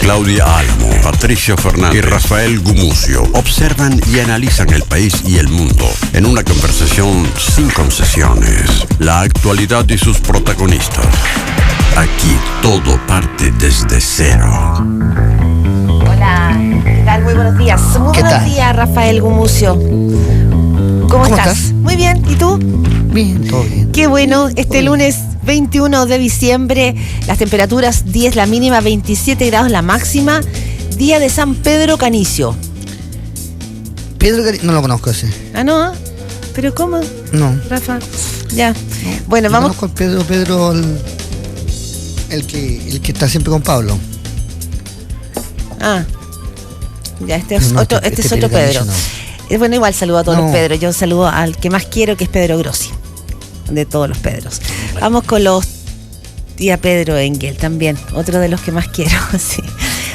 Claudia Álamo, Patricio Fernández y Rafael Gumucio observan y analizan el país y el mundo en una conversación sin concesiones. La actualidad y sus protagonistas. Aquí todo parte desde cero. Hola, ¿qué tal? Muy buenos días. Muy buenos días, Rafael Gumucio. ¿Cómo estás? Muy bien, ¿y tú? Bien, todo bien. Qué bueno, este lunes 21 de diciembre, las temperaturas 10 la mínima, 27 grados la máxima, día de San Pedro Canicio. Pedro Canicio, no lo conozco ese. Ah, ¿no? ¿Pero cómo? No. Rafa, ya. No. Bueno, Yo vamos. conozco al Pedro, el que está siempre con Pablo. Ah, ya, este es otro Pedro. Canicio, no. Bueno, igual saludo a todos los No. Pedros. Yo saludo al que más quiero, que es Pedro Grossi, de todos los Pedros. Vamos con los... Y a Pedro Engel también, otro de los que más quiero, sí.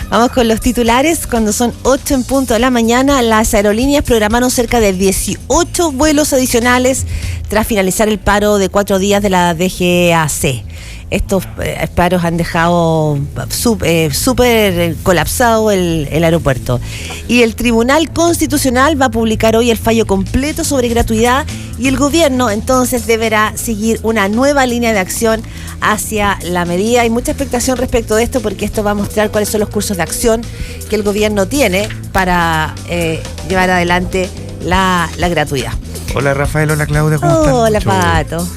Vamos con los titulares. Cuando son 8 en punto de la mañana, las aerolíneas programaron cerca de 18 vuelos adicionales tras finalizar el paro de 4 días de la DGAC. Estos paros han dejado súper colapsado el aeropuerto. Y el Tribunal Constitucional va a publicar hoy el fallo completo sobre gratuidad y el gobierno entonces deberá seguir una nueva línea de acción hacia la medida. Hay mucha expectación respecto de esto porque esto va a mostrar cuáles son los cursos de acción que el gobierno tiene para llevar adelante la gratuidad. Hola Rafael, hola Claudia, ¿cómo están? Hola Pato.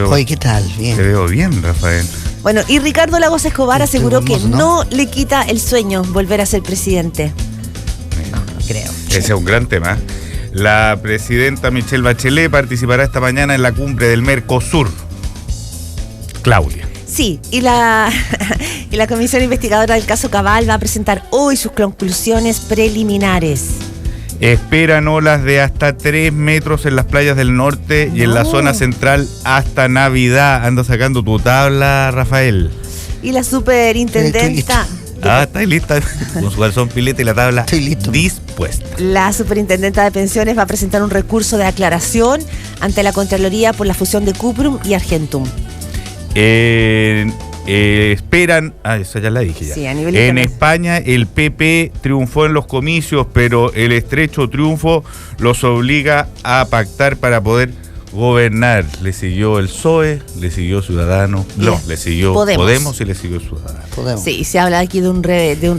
Oye, ¿qué tal? Bien. Te veo bien, Rafael. Bueno, y Ricardo Lagos Escobar aseguró que hermoso, no le quita el sueño volver a ser presidente. No creo. Ese es un gran tema. La presidenta Michelle Bachelet participará esta mañana en la cumbre del Mercosur. Claudia. Sí, y la comisión investigadora del caso Cabal va a presentar hoy sus conclusiones preliminares. Esperan olas de hasta 3 metros en las playas del norte y en la zona central hasta Navidad. Anda sacando tu tabla, Rafael. Y la superintendenta... ¿Estáis lista? Con su calzón pileta y la tabla dispuesta. La superintendenta de pensiones va a presentar un recurso de aclaración ante la Contraloría por la fusión de Cuprum y Argentum. Esperan, eso ya la dije ya. Sí, a nivel en internacional. España el PP triunfó en los comicios, pero el estrecho triunfo los obliga a pactar para poder gobernar. Le siguió el PSOE, le siguió Ciudadanos, le siguió Podemos y le siguió Ciudadanos. Sí, y se habla aquí de un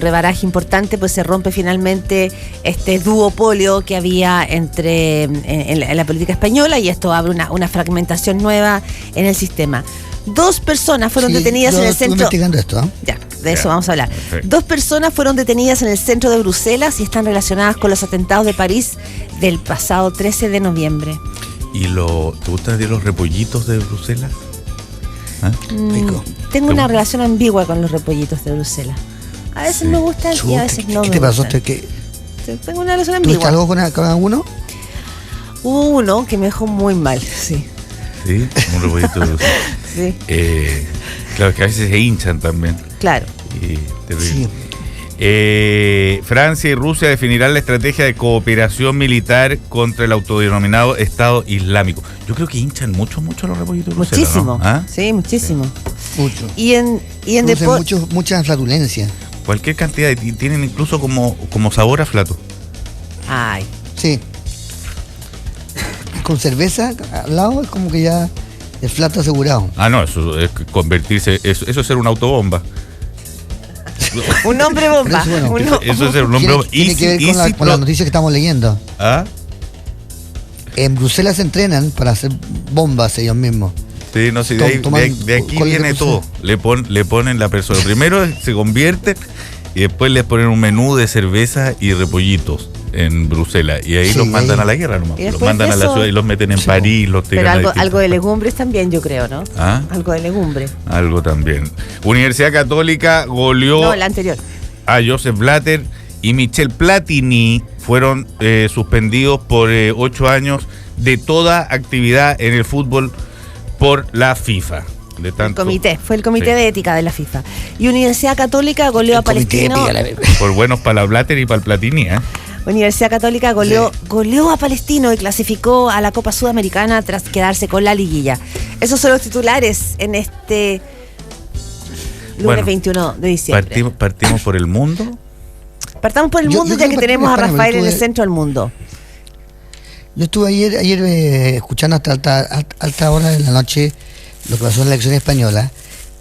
rebaraje importante, pues se rompe finalmente este duopolio que había en la política española y esto abre una fragmentación nueva en el sistema. 2 personas fueron detenidas en el centro. Investigando esto, ¿eh? Ya, de eso vamos a hablar. Perfecto. 2 personas fueron detenidas en el centro de Bruselas y están relacionadas con los atentados de París del pasado 13 de noviembre. ¿Y te gustan los repollitos de Bruselas? Rico. Tengo una relación ambigua con los repollitos de Bruselas. A veces me gustan y a veces no me gustan. ¿Qué te pasó? Tengo una relación ambigua. ¿Tuviste algo con cada uno? Hubo uno que me dejó muy mal, sí. ¿Sí? Un repollito de Bruselas. Sí. Claro, que a veces se hinchan también. Claro. Terrible. Sí. Francia y Rusia definirán la estrategia de cooperación militar contra el autodenominado Estado Islámico. Yo creo que hinchan mucho los repollitos de Bruselas. Muchísimo. ¿No? ¿Ah? Sí, muchísimo. Sí. Mucho. Y en deporte. Mucha flatulencia. Cualquier cantidad. Tienen incluso como sabor a flato. Ay. Sí. Con cerveza al lado es como que ya el flato asegurado. No, eso es convertirse. Eso es ser una autobomba. Un hombre bomba. Eso es ser un hombre bomba. Tiene que ver con la noticia que estamos leyendo. ¿Ah? En Bruselas se entrenan para hacer bombas ellos mismos. Sí, no sé, de aquí viene todo. Le ponen la persona. Primero se convierten y después les ponen un menú de cerveza y repollitos en Bruselas. Y ahí los mandan a la guerra nomás. Los mandan a la ciudad y los meten en París. Los tiran. Pero algo de legumbres también, yo creo, ¿no? Algo de legumbre. Algo también. Universidad Católica goleó. No, la anterior. A Joseph Blatter y Michel Platini fueron suspendidos por 8 años de toda actividad en el fútbol por la FIFA. Fue el comité de ética de la FIFA. Y Universidad Católica goleó a Palestino. Por buenos para la Blatter y para el Platini, Universidad Católica goleó a Palestino y clasificó a la Copa Sudamericana tras quedarse con la liguilla. Esos son los titulares en este lunes 21 de diciembre. Partimos por el mundo. Partamos por el mundo, ya que tenemos a Rafael en el centro del mundo. Yo estuve ayer escuchando hasta alta hora de la noche lo que pasó en la elección española,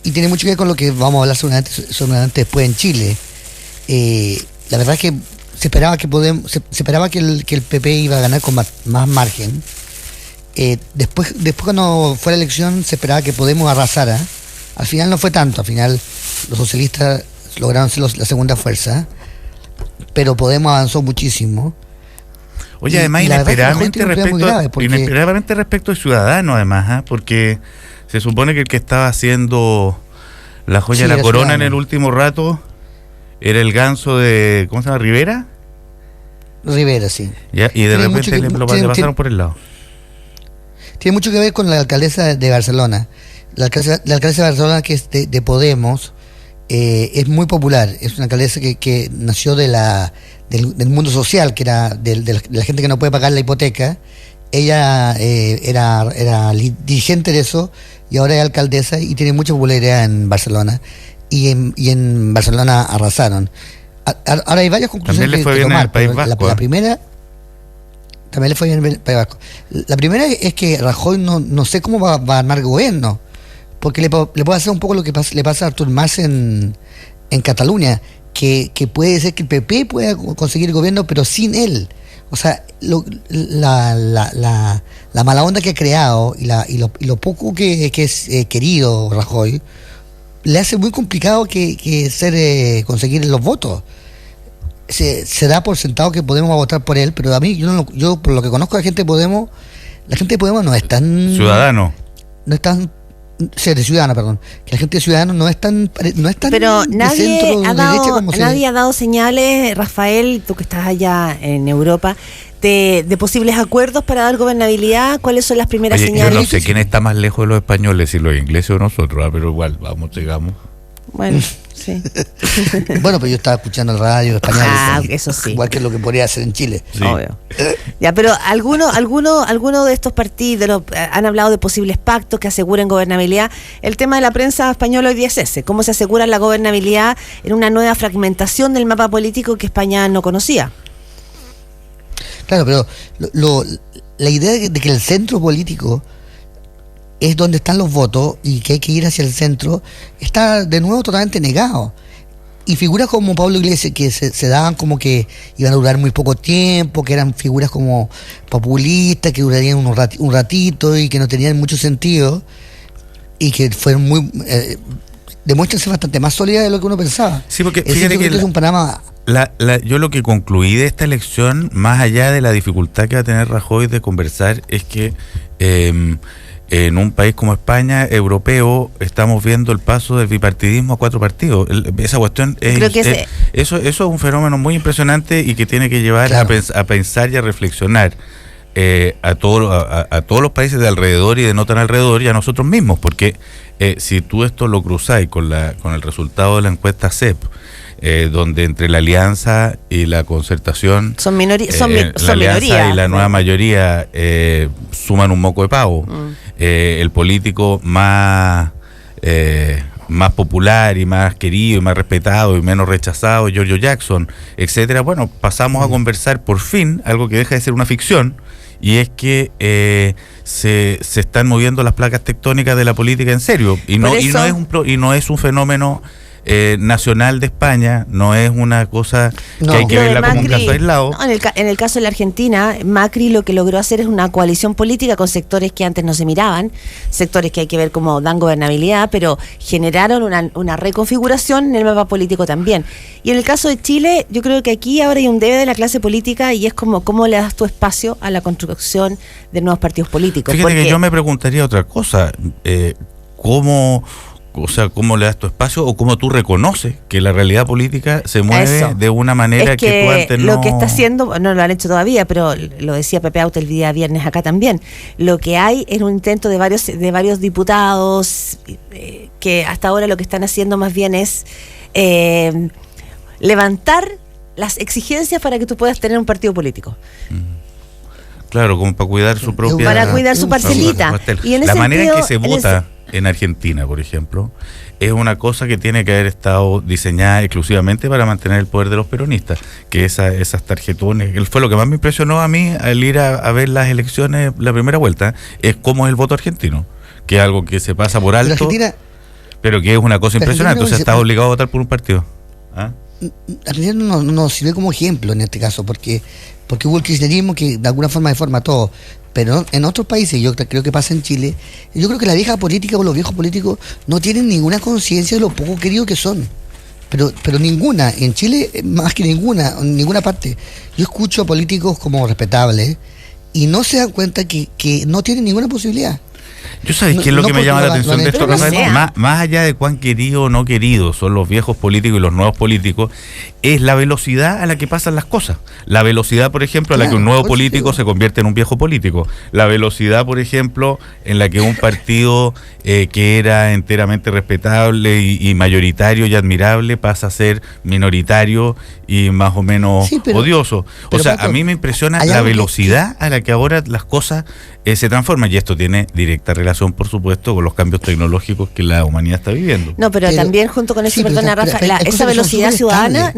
y tiene mucho que ver con lo que vamos a hablar seguramente después en Chile. La verdad es que se esperaba que el PP iba a ganar con más margen. Después cuando fue la elección se esperaba que Podemos arrasara. Al final no fue tanto, al final los socialistas lograron ser la segunda fuerza, pero Podemos avanzó muchísimo. Oye, además inesperadamente respecto a Ciudadanos, además, porque se supone que el que estaba haciendo la joya de la corona Ciudadano en el último rato era el ganso de, ¿cómo se llama? ¿Rivera? Rivera, sí. Ya, y de repente le pasaron por el lado. Tiene mucho que ver con la alcaldesa de Barcelona. La alcaldesa de Barcelona, que es de Podemos, es muy popular. Es una alcaldesa que nació del mundo social, que era de la gente que no puede pagar la hipoteca. Ella era dirigente de eso y ahora es alcaldesa y tiene mucha popularidad en Barcelona. Y en Barcelona arrasaron. Ahora hay varias conclusiones. También le fue bien en el País Vasco. La primera... También le fue bien en el País Vasco. La primera es que Rajoy no sé cómo va a armar gobierno, porque le puede hacer un poco lo que le pasa a Artur Mas en Cataluña, que puede ser que el PP pueda conseguir el gobierno, pero sin él. O sea, la mala onda que ha creado y lo poco que es querido Rajoy, le hace muy complicado conseguir los votos. Se da por sentado que Podemos va a votar por él, pero a mí, yo por lo que conozco a la gente de Podemos no es tan... Ciudadano. No es tan... Sí, de Ciudadano, perdón. Que la gente de Ciudadano no es tan pero nadie de ha derecha como nadie ha dado señales, Rafael, tú que estás allá en Europa, de posibles acuerdos para dar gobernabilidad. ¿Cuáles son las primeras señales? Yo no sé quién está más lejos de los españoles, si los ingleses o nosotros, pero igual, llegamos. Bueno, sí. Bueno, pero yo estaba escuchando el radio español. Eso sí. Igual que lo que podría hacer en Chile. Sí. Obvio. Ya, pero alguno de estos partidos han hablado de posibles pactos que aseguren gobernabilidad. El tema de la prensa española hoy día es ese. ¿Cómo se asegura la gobernabilidad en una nueva fragmentación del mapa político que España no conocía? Claro, pero la idea de que el centro político es donde están los votos y que hay que ir hacia el centro, está de nuevo totalmente negado. Y figuras como Pablo Iglesias, que se daban como que iban a durar muy poco tiempo, que eran figuras como populistas, que durarían un ratito y que no tenían mucho sentido, y que fueron muy... demuestran ser bastante más sólidas de lo que uno pensaba. Sí, porque fíjate que es un panorama... yo lo que concluí de esta elección, más allá de la dificultad que va a tener Rajoy de conversar, es que... en un país como España, europeo, estamos viendo el paso del bipartidismo a 4 partidos. Esa cuestión eso es un fenómeno muy impresionante y que tiene que llevar a pensar y a reflexionar a todos los países de alrededor y de no tan alrededor y a nosotros mismos, porque si tú esto lo cruzáis con el resultado de la encuesta CEP, donde entre la alianza y la concertación son minorías, la alianza y la nueva mayoría suman un moco de pavo. El político más popular y más querido y más respetado y menos rechazado, Giorgio Jackson, etcétera. Bueno, pasamos a conversar por fin algo que deja de ser una ficción, y es que se están moviendo las placas tectónicas de la política en serio, y no es un fenómeno nacional de España, no es una cosa que hay que verla como un caso aislado. No, en el caso de la Argentina, Macri lo que logró hacer es una coalición política con sectores que antes no se miraban, sectores que hay que ver cómo dan gobernabilidad, pero generaron una reconfiguración en el mapa político también. Y en el caso de Chile, yo creo que aquí ahora hay un debe de la clase política, y es como cómo le das tu espacio a la construcción de nuevos partidos políticos. Fíjate que yo me preguntaría otra cosa, ¿cómo le das tu espacio o cómo tú reconoces que la realidad política se mueve de una manera que tú antes no... Lo que está haciendo, no lo han hecho todavía, pero lo decía Pepe Auto el día viernes acá también, lo que hay es un intento de varios diputados que hasta ahora lo que están haciendo más bien es levantar las exigencias para que tú puedas tener un partido político. Claro, como para cuidar su propia... Para cuidar su parcelita. Y en la manera en que se vota... en Argentina, por ejemplo, es una cosa que tiene que haber estado diseñada exclusivamente para mantener el poder de los peronistas, que esas tarjetones, que fue lo que más me impresionó a mí al ir a ver las elecciones, la primera vuelta, es cómo es el voto argentino, que es algo que se pasa por alto, pero que es una cosa impresionante. Entonces estás obligado a votar por un partido. ¿Ah? Argentina no nos sirve como ejemplo en este caso, porque hubo el kirchnerismo que de alguna forma deforma todo. Pero en otros países, yo creo que pasa en Chile, yo creo que la vieja política o los viejos políticos no tienen ninguna conciencia de lo poco queridos que son. Pero ninguna, en Chile más que ninguna, en ninguna parte. Yo escucho a políticos como respetables y no se dan cuenta que no tienen ninguna posibilidad. Yo sabes qué es lo que me llama la atención de esto, Rafael, más allá de cuán querido o no querido son los viejos políticos y los nuevos políticos, es la velocidad a la que pasan las cosas. La velocidad, por ejemplo, a la que un nuevo político se convierte en un viejo político. La velocidad, por ejemplo, en la que un partido que era enteramente respetable y mayoritario y admirable pasa a ser minoritario y más o menos odioso. O sea, a mí me impresiona la velocidad a la que ahora las cosas se transforman, y esto tiene directa relación, por supuesto, con los cambios tecnológicos que la humanidad está viviendo. No, pero también junto con eso, perdona, Rafa, esa velocidad ciudadana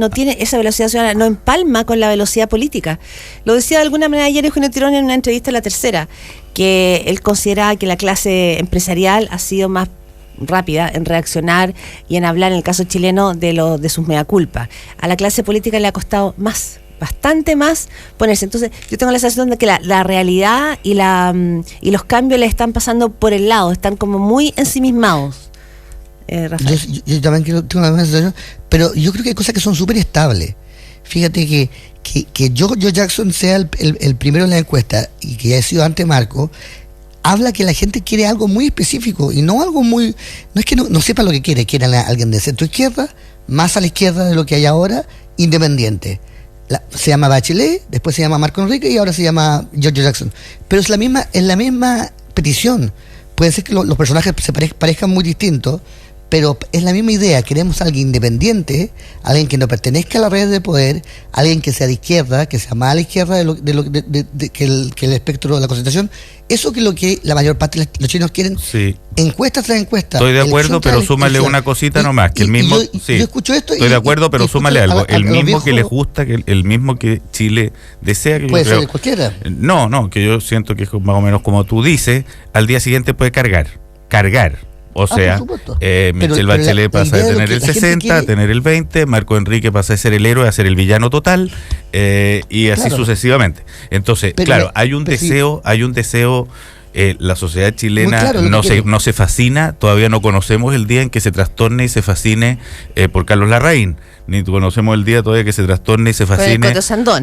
no empalma con la velocidad política. Lo decía de alguna manera ayer Eugenio Tirón en una entrevista a La Tercera, que él consideraba que la clase empresarial ha sido más rápida en reaccionar y en hablar, en el caso chileno, de sus mea culpa. A la clase política le ha costado bastante más ponerse. Entonces yo tengo la sensación de que la realidad y los cambios le están pasando por el lado, están como muy ensimismados. Rafael. Yo también tengo la misma sensación, pero yo creo que hay cosas que son súper estables. Fíjate que George Jackson sea el primero en la encuesta y que haya sido ante Marco, habla que la gente quiere algo muy específico y no algo muy... No es que no sepa lo que quiere a alguien de centro izquierda, más a la izquierda de lo que hay ahora, independiente. Se llama Bachelet, después se llama Marco Enrique y ahora se llama George Jackson. Pero es la misma petición. Puede ser que los personajes se parezcan muy distintos, pero es la misma idea. Queremos a alguien independiente, alguien que no pertenezca a las redes de poder, alguien que sea de izquierda, que sea más a la izquierda que el espectro de la concentración. Eso que es lo que la mayor parte de los chilenos quieren. Sí. Encuesta tras encuesta. Estoy de acuerdo, pero súmale una cosita nomás, que el mismo... Yo escucho esto. Estoy de acuerdo, pero súmale algo. El mismo que les gusta, el mismo que Chile desea, que puede ser de cualquiera. No, que yo siento que es más o menos como tú dices, al día siguiente puede cargar. O sea, Michelle Bachelet pasa de tener el 60 a tener el 20, Marco Enrique pasa de ser el héroe a ser el villano total, y así sucesivamente. Entonces, hay un deseo, la sociedad chilena no se fascina, todavía no conocemos el día en que se trastorne y se fascine por Carlos Larraín, ni conocemos el día todavía que se trastorne y se fascine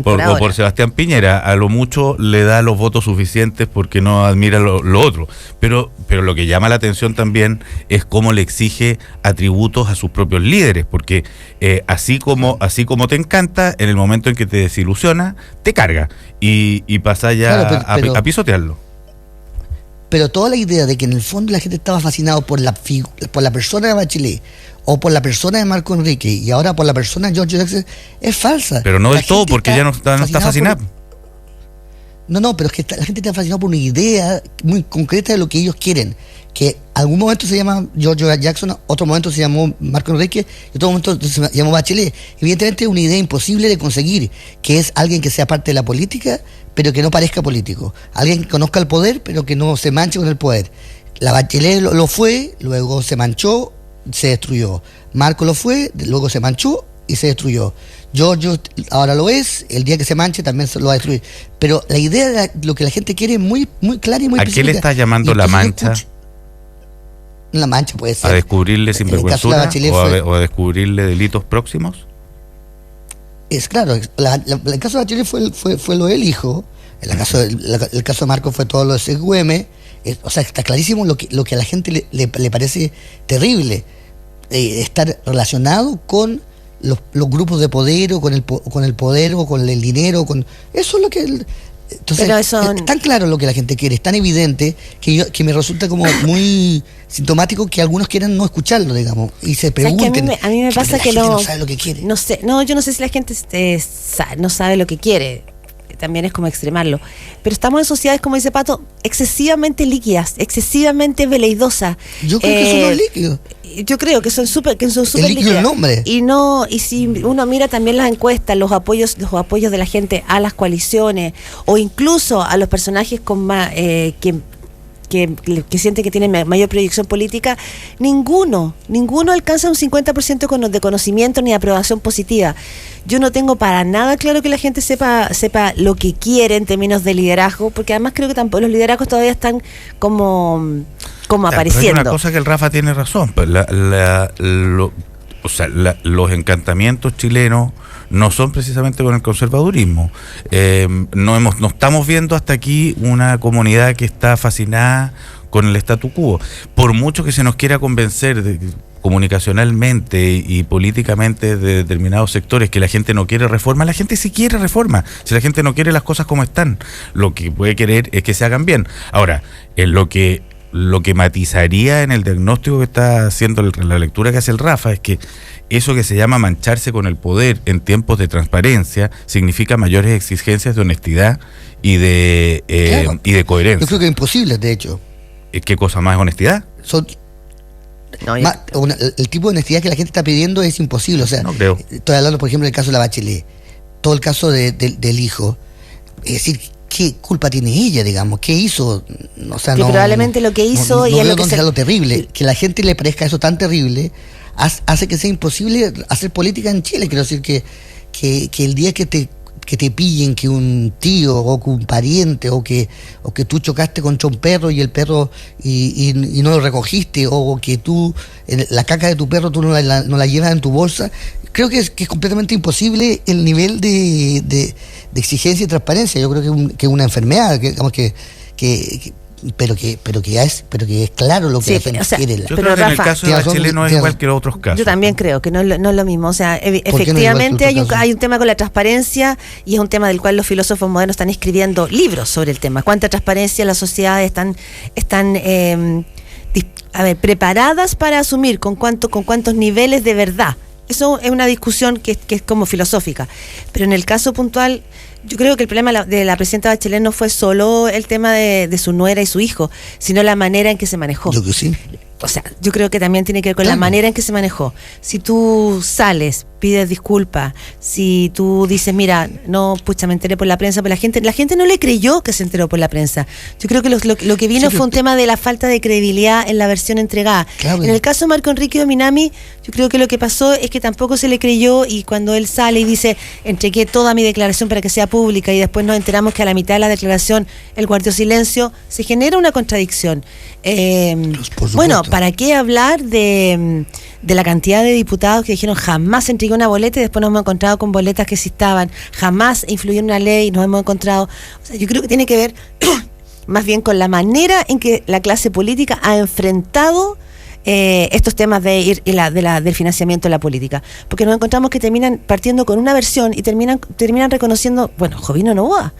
por Sebastián Piñera. A lo mucho le da los votos suficientes porque no admira lo otro, pero lo que llama la atención también es cómo le exige atributos a sus propios líderes, porque así como te encanta, en el momento en que te desilusiona, te carga y pasa ya a pisotearlo. Pero toda la idea de que en el fondo la gente estaba fascinado por la persona de Bachelet o por la persona de Marco Enrique y ahora por la persona de George Jackson es falsa. Pero no del todo, porque ya no está fascinado. No, pero es que la gente está fascinada por una idea muy concreta de lo que ellos quieren. Que algún momento se llama George Jackson, otro momento se llamó Marco Enrique y otro momento se llamó Bachelet. Evidentemente es una idea imposible de conseguir, que es alguien que sea parte de la política, pero que no parezca político. Alguien que conozca el poder, pero que no se manche con el poder. La Bachelet lo fue, luego se manchó, se destruyó. Marco lo fue, luego se manchó y se destruyó. George ahora lo es, el día que se manche también se lo va a destruir. Pero la idea de lo que la gente quiere es muy, muy clara y muy específica. ¿A qué le estás llamando la mancha? La mancha puede ser. ¿A descubrirle sinvergüenzura o a descubrirle delitos próximos? Es claro, el caso de Bachelet fue lo del hijo, el caso de Marco fue todo lo de CGUM, o sea, está clarísimo lo que a la gente le parece terrible, estar relacionado con los grupos de poder o con el poder o con el dinero, eso es lo que... Entonces, es tan claro lo que la gente quiere, es tan evidente que me resulta como muy sintomático que algunos quieran no escucharlo, digamos, y se pregunten. A mí me pasa que no sabe lo que quiere. Yo no sé si la gente no sabe lo que quiere. también es como extremarlo. Pero estamos en sociedades, como dice Pato, excesivamente líquidas, excesivamente veleidosas. Yo creo que son los líquidos. Yo creo que son súper líquido el nombre. Y si uno mira también las encuestas, los apoyos de la gente a las coaliciones, o incluso a los personajes con más que sienten que tienen mayor proyección política, ninguno alcanza un 50% de conocimiento ni de aprobación positiva. Yo no tengo para nada claro que la gente sepa lo que quiere en términos de liderazgo, porque además creo que tampoco los liderazgos todavía están como apareciendo. Hay una cosa que el Rafa tiene razón, pues los encantamientos chilenos no son precisamente con el conservadurismo. No estamos viendo hasta aquí una comunidad que está fascinada con el statu quo. Por mucho que se nos quiera convencer comunicacionalmente y políticamente de determinados sectores que la gente no quiere reforma, la gente sí quiere reforma. Si la gente no quiere las cosas como están, lo que puede querer es que se hagan bien. Ahora, lo que matizaría en el diagnóstico que está haciendo la lectura que hace el Rafa es que eso que se llama mancharse con el poder en tiempos de transparencia significa mayores exigencias de honestidad y de coherencia. Yo creo que es imposible, de hecho. ¿Qué cosa más es honestidad? El tipo de honestidad que la gente está pidiendo es imposible. O sea, no creo. Estoy hablando, por ejemplo, del caso de la Bachelet, todo el caso del hijo. Es decir, ¿qué culpa tiene ella, digamos? ¿Qué hizo? O sea, probablemente lo que hizo y es lo que sea lo terrible. Que la gente le parezca eso tan terrible hace que sea imposible hacer política en Chile. Quiero decir que el día que te pillen que un tío o que un pariente o que tú chocaste contra un perro y el perro y no lo recogiste, o que tú la caca de tu perro tú no la llevas en tu bolsa, creo que es completamente imposible el nivel de exigencia y transparencia. Yo creo que es una enfermedad, pero que es claro lo que la gente quiere. Yo creo que en el caso de Bachelet no es igual que los otros casos. Yo también creo que no es lo mismo. O sea, efectivamente hay un tema con la transparencia, y es un tema del cual los filósofos modernos están escribiendo libros sobre el tema. ¿Cuánta transparencia las sociedades están preparadas para asumir? ¿Con cuántos niveles de verdad? Eso es una discusión que es como filosófica. Pero en el caso puntual, yo creo que el problema de la presidenta Bachelet no fue solo el tema de su nuera y su hijo, sino la manera en que se manejó. Yo que sí. O sea, yo creo que también tiene que ver con la manera en que se manejó. Si tú sales, pides disculpas, si tú dices, mira, no, pucha, me enteré por la prensa, pero la gente no le creyó que se enteró por la prensa. Yo creo que lo que vino fue un tema de la falta de credibilidad en la versión entregada. Claro. En el caso de Marco Enrique Dominami, yo creo que lo que pasó es que tampoco se le creyó, y cuando él sale y dice, entregué toda mi declaración para que sea pública, y después nos enteramos que a la mitad de la declaración él guardó silencio, se genera una contradicción. Bueno, ¿para qué hablar de la cantidad de diputados que dijeron jamás entregó una boleta, y después nos hemos encontrado con boletas que sí estaban, jamás influyó en una ley y nos hemos encontrado? O sea, yo creo que tiene que ver más bien con la manera en que la clase política ha enfrentado estos temas del financiamiento de la política, porque nos encontramos que terminan partiendo con una versión y terminan reconociendo, bueno, Jovino Novoa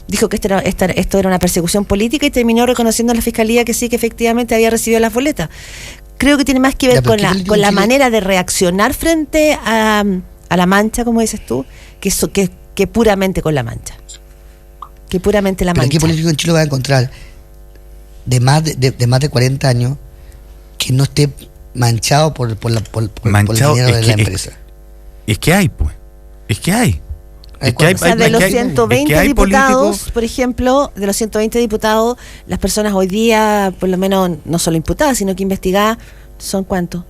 dijo que esto era una persecución política, y terminó reconociendo a la fiscalía que sí, que efectivamente había recibido las boletas. Creo que tiene más que ver con la manera de reaccionar frente a la mancha, como dices tú, que puramente con la mancha. Que puramente la mancha. ¿Qué político en Chile va a encontrar de más de 40 años que no esté manchado por el dinero de la empresa? Es que hay, pues. Es que hay. De los 120 diputados, por ejemplo, de los 120 diputados, las personas hoy día, por lo menos, no solo imputadas, sino que investigadas, ¿son cuántos?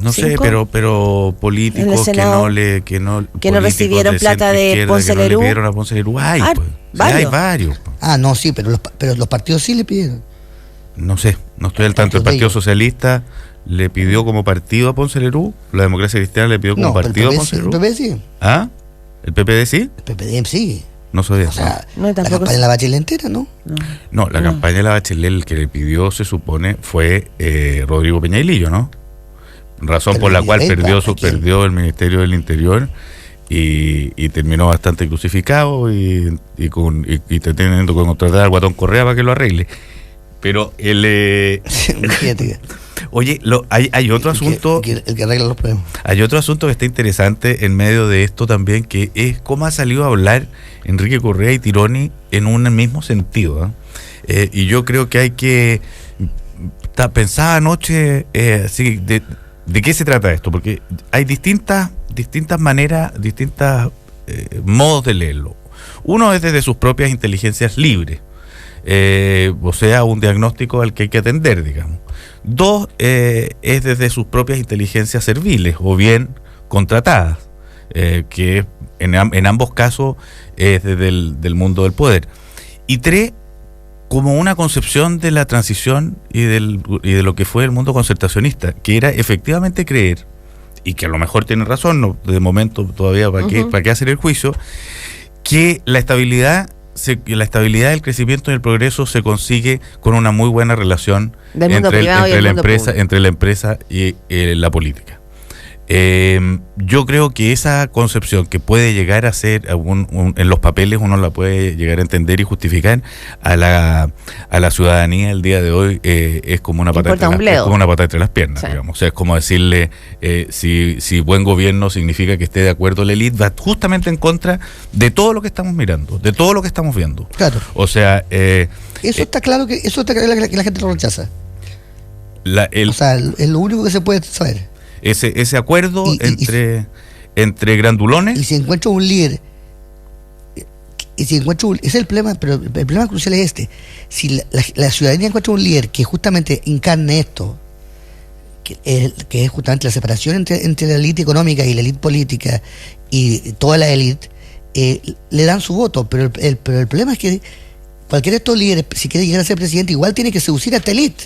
No sé, pero políticos Senado, que no recibieron plata de Ponce Lerú. Que no le pidieron a Ponce Lerú. Hay varios. No, sí, pero los partidos sí le pidieron. No sé, no estoy al tanto. El Partido Socialista le pidió como partido a Ponce Lerú, la Democracia Cristiana le pidió como partido a Ponce Lerú. ¿El PPD sí? ¿Ah? ¿El PPD sí? El PPD sí. No sabía. O sea, la campaña de la Bachelet entera, ¿no? No, la campaña de la Bachelet, el que le pidió, se supone, fue Rodrigo Peñailillo, ¿no? Razón por la cual perdió el Ministerio del Interior y terminó bastante crucificado y teniendo que contratar al Guatón Correa para que lo arregle. Pero él... Oye, hay otro asunto. El que arregla los problemas. Hay otro asunto que está interesante en medio de esto también, que es cómo ha salido a hablar Enrique Correa y Tironi en un mismo sentido, ¿eh? Y yo creo que hay que pensar anoche así, de qué se trata esto, porque hay distintas maneras, modos de leerlo. Uno es desde sus propias inteligencias libres, o sea, un diagnóstico al que hay que atender, digamos. Dos, es desde sus propias inteligencias serviles o bien contratadas, que en ambos casos es desde del mundo del poder. Y tres, como una concepción de la transición y de lo que fue el mundo concertacionista, que era efectivamente creer, y que a lo mejor tiene razón, no, de momento todavía para qué hacer el juicio, que la estabilidad del crecimiento y el progreso se consigue con una muy buena relación entre la empresa y la política. Yo creo que esa concepción, que puede llegar a ser en los papeles uno la puede llegar a entender y justificar, a la ciudadanía el día de hoy es como una patada entre las piernas, sí. Digamos. O sea, es como decirle si buen gobierno significa que esté de acuerdo la élite, va justamente en contra de todo lo que estamos mirando, de todo lo que estamos viendo. Claro. O sea, eso está claro que la gente lo rechaza. O sea, es lo único que se puede saber. Ese acuerdo entre grandulones. Y si encuentro un líder, ese es el problema, pero el problema crucial es este. Si la ciudadanía encuentra un líder que justamente encarne esto, que es justamente la separación entre la élite económica y la élite política y toda la élite, le dan su voto, pero el problema es que cualquiera de estos líderes, si quiere llegar a ser presidente, igual tiene que seducir a esta élite,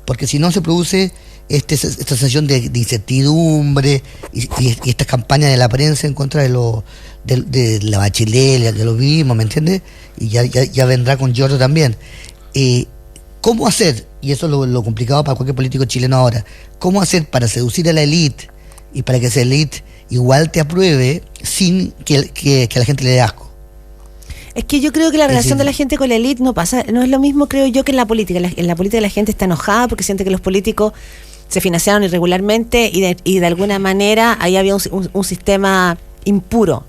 porque si no se produce esta sensación de incertidumbre y esta campaña de la prensa en contra de la Bachelet, de lo mismo, ¿me entiendes? Y ya vendrá con Giorgio también. ¿Cómo hacer? Y eso es lo complicado para cualquier político chileno ahora. ¿Cómo hacer para seducir a la élite y para que esa élite igual te apruebe sin que a la gente le dé asco? Es que yo creo que la relación de la gente con la élite no es lo mismo, creo yo, que en la política. En la política la gente está enojada porque siente que los políticos se financiaron irregularmente y de alguna manera ahí había un sistema impuro.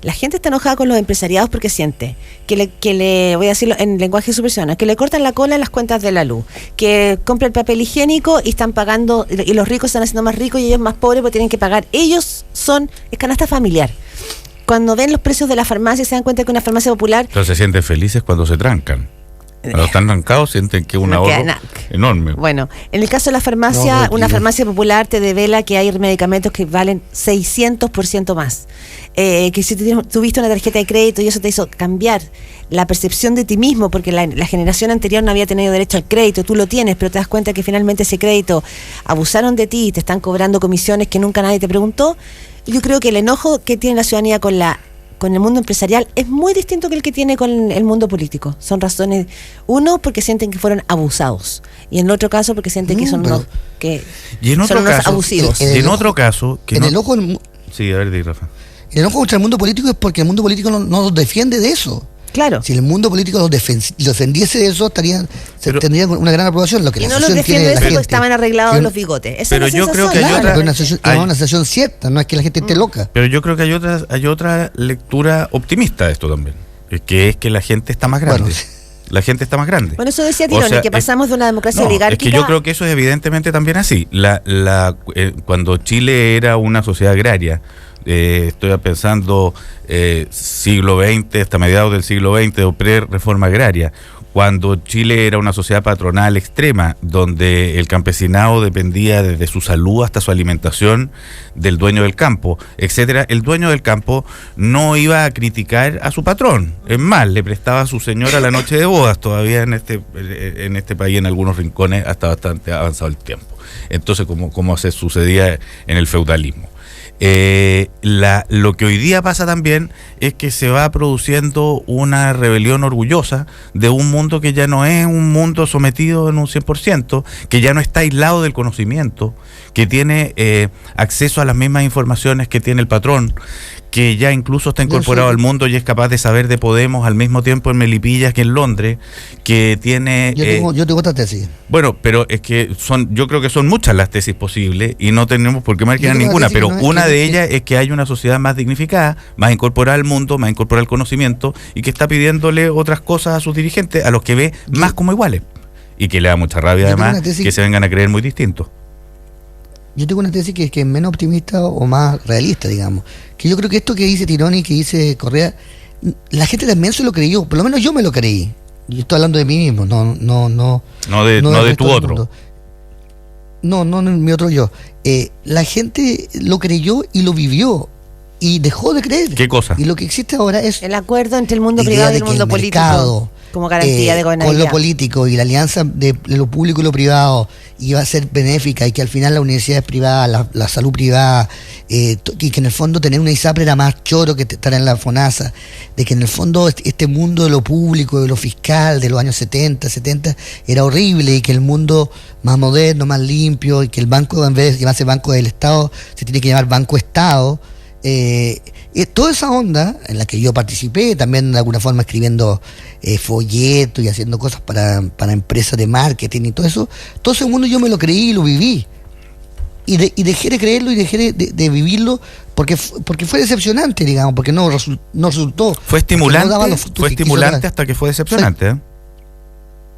La gente está enojada con los empresariados porque siente que le voy a decirlo en lenguaje de su persona, que le cortan la cola en las cuentas de la luz, que compra el papel higiénico y están pagando, y los ricos están haciendo más ricos y ellos más pobres porque tienen que pagar. Es canasta familiar. Cuando ven los precios de la farmacia se dan cuenta que una farmacia popular... Entonces se sienten felices cuando se trancan. Cuando están trancados sienten que es un ahorro enorme. Bueno, en el caso de la farmacia, una farmacia popular te devela que hay medicamentos que valen 600% más. Que si tuviste una tarjeta de crédito y eso te hizo cambiar la percepción de ti mismo, porque la generación anterior no había tenido derecho al crédito, tú lo tienes, pero te das cuenta que finalmente ese crédito abusaron de ti y te están cobrando comisiones que nunca nadie te preguntó. Yo creo que el enojo que tiene la ciudadanía con el mundo empresarial es muy distinto que el que tiene con el mundo político. Son razones, uno porque sienten que fueron abusados y en el otro caso porque sienten que son unos abusivos. Y en otro caso que sí, a ver, di, Rafa. El enojo contra el mundo político es porque el mundo político no nos defiende de eso. Claro. Si el mundo político los defendiese de eso, tendrían una gran aprobación. Lo que y no los defiende de eso porque estaban arreglados los bigotes. Esa pero es la yo creo que hay una sensación cierta, no es que la gente esté loca. Pero yo creo que hay otra lectura optimista de esto también, que es que la gente está más grande. Bueno, la gente está más grande. Bueno, eso decía Tironi, que pasamos de una democracia oligárquica. Es que yo creo que eso es evidentemente también así. Cuando Chile era una sociedad agraria, estoy pensando siglo XX, hasta mediados del siglo XX o pre-reforma agraria, cuando Chile era una sociedad patronal extrema, donde el campesinado dependía desde su salud hasta su alimentación del dueño del campo, etcétera. El dueño del campo no iba a criticar a su patrón, es más, le prestaba a su señora la noche de bodas, todavía en este país en algunos rincones hasta bastante avanzado el tiempo. Entonces, como se sucedía en el feudalismo. Lo que hoy día pasa también es que se va produciendo una rebelión orgullosa de un mundo que ya no es un mundo sometido en un 100%, que ya no está aislado del conocimiento, que tiene acceso a las mismas informaciones que tiene el patrón, que ya incluso está incorporado al mundo y es capaz de saber de Podemos al mismo tiempo en Melipilla que en Londres, que tiene... Yo tengo otra tesis. Bueno, pero es que yo creo que son muchas las tesis posibles y no tenemos por qué marcar ninguna, pero una de ellas es que hay una sociedad más dignificada, más incorporada al mundo, más incorporada al conocimiento y que está pidiéndole otras cosas a sus dirigentes, a los que ve más como iguales y que le da mucha rabia además que se vengan a creer muy distintos. Yo tengo una tesis que es menos optimista o más realista, digamos. Que yo creo que esto que dice Tironi, que dice Correa, la gente también se lo creyó. Por lo menos yo me lo creí. Yo estoy hablando de mí mismo, no de tu otro. No, mi otro yo. La gente lo creyó y lo vivió. Y dejó de creer. ¿Qué cosa? Y lo que existe ahora es... el acuerdo entre el mundo privado y el mundo político. Como garantía de gobernabilidad. Con lo político y la alianza de lo público y lo privado iba a ser benéfica y que al final la universidad es privada, la salud privada, y que en el fondo tener una ISAPRE era más choro que estar en la FONASA, de que en el fondo este mundo de lo público, de lo fiscal, de los años 70 era horrible y que el mundo más moderno, más limpio y que el banco, en vez de llamarse Banco del Estado, se tiene que llamar Banco Estado. Toda esa onda en la que yo participé, también de alguna forma escribiendo folletos y haciendo cosas para empresas de marketing y todo ese mundo yo me lo creí y lo viví y dejé de creerlo y dejé de vivirlo porque fue decepcionante, digamos, porque no resultó. Fue estimulante hasta que fue decepcionante.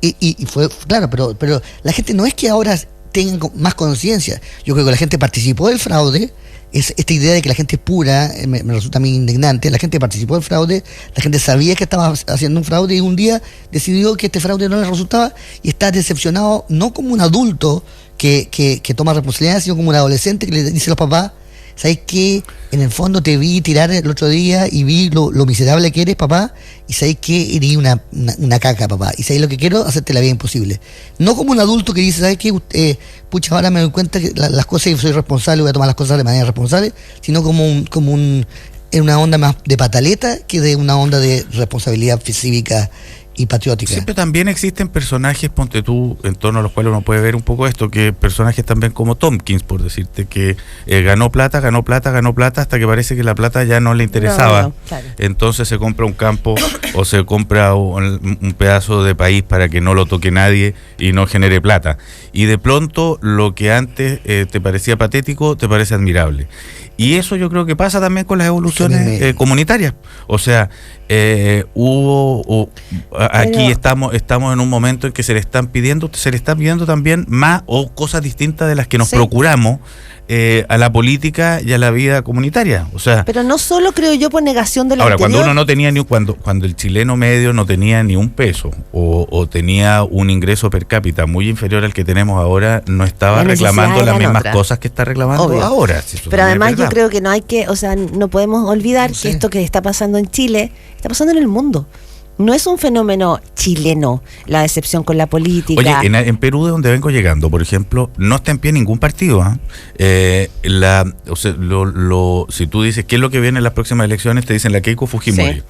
Y fue, claro, pero la gente no es que ahora tengan más conciencia. Yo creo que la gente participó del fraude. Es esta idea de que la gente es pura, me resulta a mí indignante. La gente participó del fraude, la gente sabía que estaba haciendo un fraude y un día decidió que este fraude no le resultaba y está decepcionado, no como un adulto que toma responsabilidad, sino como un adolescente que le dice a los papás: ¿sabes qué? En el fondo te vi tirar el otro día y vi lo miserable que eres, papá, y ¿sabes qué? Eres una caca, papá, y ¿sabes lo que quiero? Hacerte la vida imposible. No como un adulto que dice: ¿sabes qué? Pucha, ahora me doy cuenta que las cosas, y soy responsable, voy a tomar las cosas de manera responsable, sino en una onda más de pataleta que de una onda de responsabilidad cívica y patriótica. Siempre también existen personajes, ponte tú, en torno a los cuales uno puede ver un poco esto, que personajes también como Tompkins, por decirte, que ganó plata hasta que parece que la plata ya no le interesaba. Claro. Entonces se compra un campo o se compra un pedazo de país para que no lo toque nadie y no genere plata. Y de pronto lo que antes te parecía patético te parece admirable. Y eso yo creo que pasa también con las evoluciones comunitarias. O sea, aquí estamos en un momento en que se le están pidiendo también más o cosas distintas de las que nos procuramos a la política y a la vida comunitaria. O sea, pero no solo, creo yo, por negación de lo ahora, anterior. cuando uno no tenía cuando el chileno medio no tenía ni un peso o tenía un ingreso per cápita muy inferior al que tenemos ahora, no estaba reclamando las mismas cosas que está reclamando ahora. Pero además yo creo que no podemos olvidar que esto que está pasando en Chile está pasando en el mundo. No es un fenómeno chileno, la decepción con la política. Oye, en Perú, de donde vengo llegando, por ejemplo, no está en pie ningún partido. Si tú dices qué es lo que viene en las próximas elecciones, te dicen la Keiko Fujimori. Sí.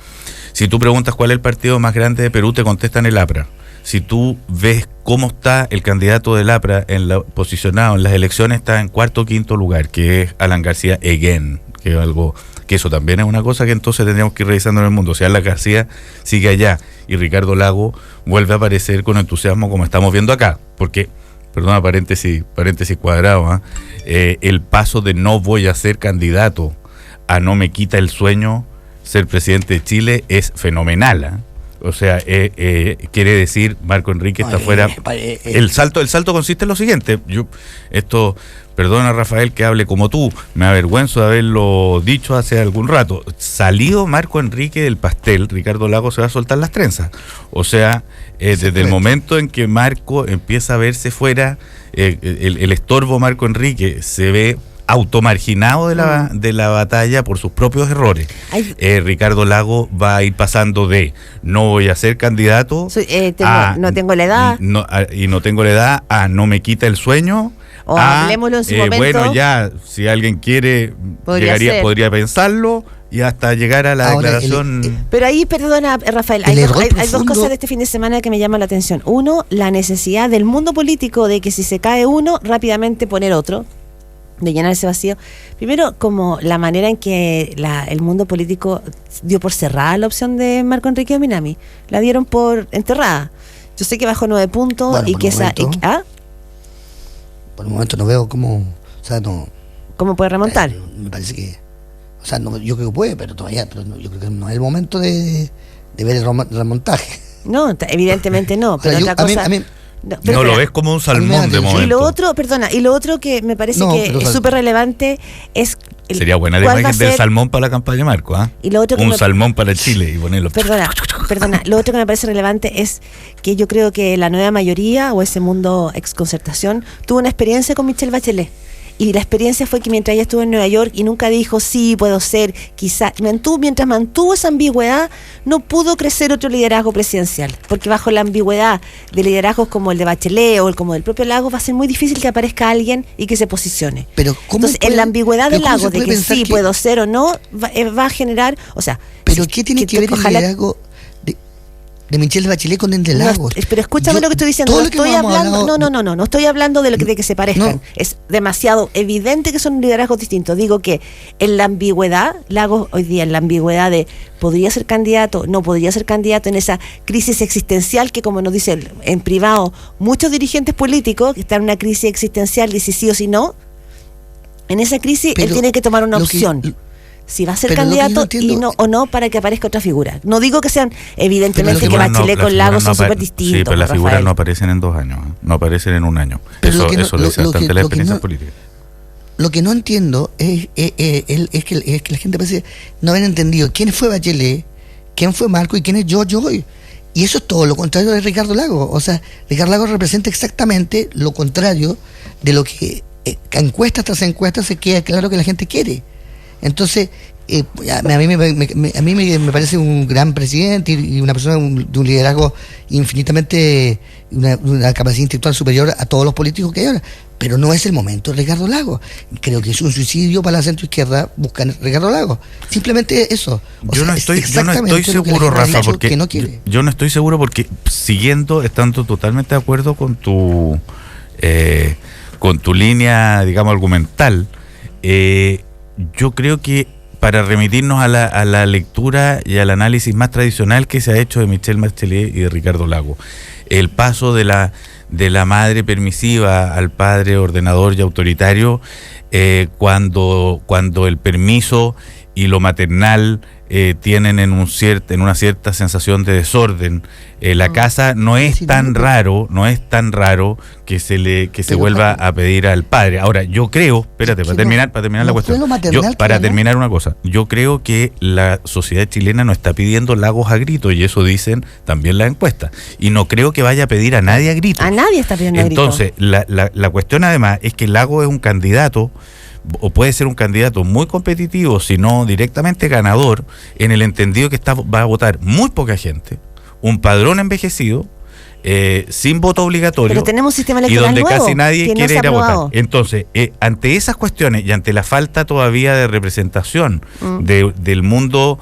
Si tú preguntas cuál es el partido más grande de Perú, te contestan el APRA. Si tú ves cómo está el candidato del APRA posicionado en las elecciones, está en cuarto o quinto lugar, que es Alan García Eguén, que es algo... que eso también es una cosa que entonces tendríamos que ir revisando en el mundo. O sea, Alan García sigue allá y Ricardo Lago vuelve a aparecer con entusiasmo como estamos viendo acá. Porque, perdona, paréntesis cuadrado, el paso de no voy a ser candidato a no me quita el sueño ser presidente de Chile es fenomenal. O sea, quiere decir, Marco Enrique está fuera. El salto consiste en lo siguiente. Perdona, Rafael, que hable como tú, me avergüenzo de haberlo dicho hace algún rato. Salido Marco Enrique del pastel, Ricardo Lago se va a soltar las trenzas. O sea, desde el momento en que Marco empieza a verse fuera, el estorbo Marco Enrique se ve automarginado de la batalla por sus propios errores. Ricardo Lago va a ir pasando de no voy a ser candidato no tengo la edad y no tengo la edad a no me quita el sueño. O hablemoslo en su momento. Bueno, ya, si alguien quiere, podría pensarlo y hasta llegar a la declaración. Pero ahí, perdona, Rafael, hay dos cosas de este fin de semana que me llaman la atención. Uno, la necesidad del mundo político de que si se cae uno, rápidamente poner otro. de llenar ese vacío. Primero, como la manera en que el mundo político dio por cerrada la opción de Marco Enrique Dominami. La dieron por enterrada. Yo sé que bajó 9 puntos, bueno, y que esa... Por el momento no veo cómo... O sea, no... ¿Cómo puede remontar? Me parece que... O sea, no, yo creo que puede, pero todavía... Pero no, yo creo que no es el momento de ver el remontaje. No, evidentemente no. Pero otra cosa... No lo ves como un salmón de momento. Y lo otro que me parece que es súper relevante es... Sería buena la imagen del salmón para la campaña de Marco, ¿ah? Y lo otro que salmón para Chile y ponerlo... Perdona, lo otro que me parece relevante es que yo creo que la nueva mayoría o ese mundo exconcertación tuvo una experiencia con Michelle Bachelet. Y la experiencia fue que mientras ella estuvo en Nueva York y nunca dijo sí, puedo ser, quizá, mientras mantuvo esa ambigüedad, no pudo crecer otro liderazgo presidencial. Porque bajo la ambigüedad de liderazgos como el de Bachelet o como del propio Lagos, va a ser muy difícil que aparezca alguien y que se posicione. Pero entonces, en la ambigüedad de Lagos, de que sí puedo ser o no, va a generar, o sea... Pero ¿qué tiene que ver el liderazgo de Michelle Bachelet con el de Lagos? No, pero escúchame lo que estoy diciendo. No estoy hablando de que se parezcan. No. Es demasiado evidente que son liderazgos distintos. Digo que en la ambigüedad, Lagos hoy día en la ambigüedad de podría ser candidato, no podría ser candidato, en esa crisis existencial que, como nos dicen en privado muchos dirigentes políticos, que están en una crisis existencial de si sí o si no, en esa crisis él tiene que tomar una opción. Si va a ser candidato o no para que aparezca otra figura. No digo que sean, evidentemente, que Bachelet con Lagos son súper distintos. Sí, pero las figuras no aparecen en 2 años, no aparecen en 1 año. Eso le dice bastante la experiencia política. Lo que no entiendo es que la gente parece no haber entendido quién fue Bachelet, quién fue Marco y quién es yo hoy. Y eso es todo lo contrario de Ricardo Lagos. O sea, Ricardo Lagos representa exactamente lo contrario de lo que encuesta tras encuesta se queda claro que la gente quiere. Entonces, a mí me parece un gran presidente y una persona de un liderazgo infinitamente, una capacidad intelectual superior a todos los políticos que hay ahora. Pero no es el momento de Ricardo Lagos. Creo que es un suicidio para la centroizquierda buscar Ricardo Lagos. Simplemente eso. Yo no estoy seguro, Rafa, porque yo no estoy seguro porque estando totalmente de acuerdo con tu línea, digamos, argumental, yo creo que para remitirnos a la lectura y al análisis más tradicional que se ha hecho de Michelle Bachelet y de Ricardo Lagos, el paso de la madre permisiva al padre ordenador y autoritario, cuando el permiso y lo maternal tienen en una cierta sensación de desorden. La casa no es tan raro que se vuelva a pedir al padre. Ahora, yo creo, espérate, para terminar la cuestión, terminar una cosa, yo creo que la sociedad chilena no está pidiendo Lagos a gritos, y eso dicen también las encuestas, y no creo que vaya a pedir a nadie a gritos. A nadie está pidiendo a gritos. Entonces, la cuestión además es que Lagos es un candidato, o puede ser un candidato muy competitivo, si no directamente ganador, en el entendido que va a votar muy poca gente, un padrón envejecido, sin voto obligatorio, pero tenemos un sistema electoral y donde nuevo, casi nadie quiere ir a votar. Entonces, ante esas cuestiones y ante la falta todavía de representación del mundo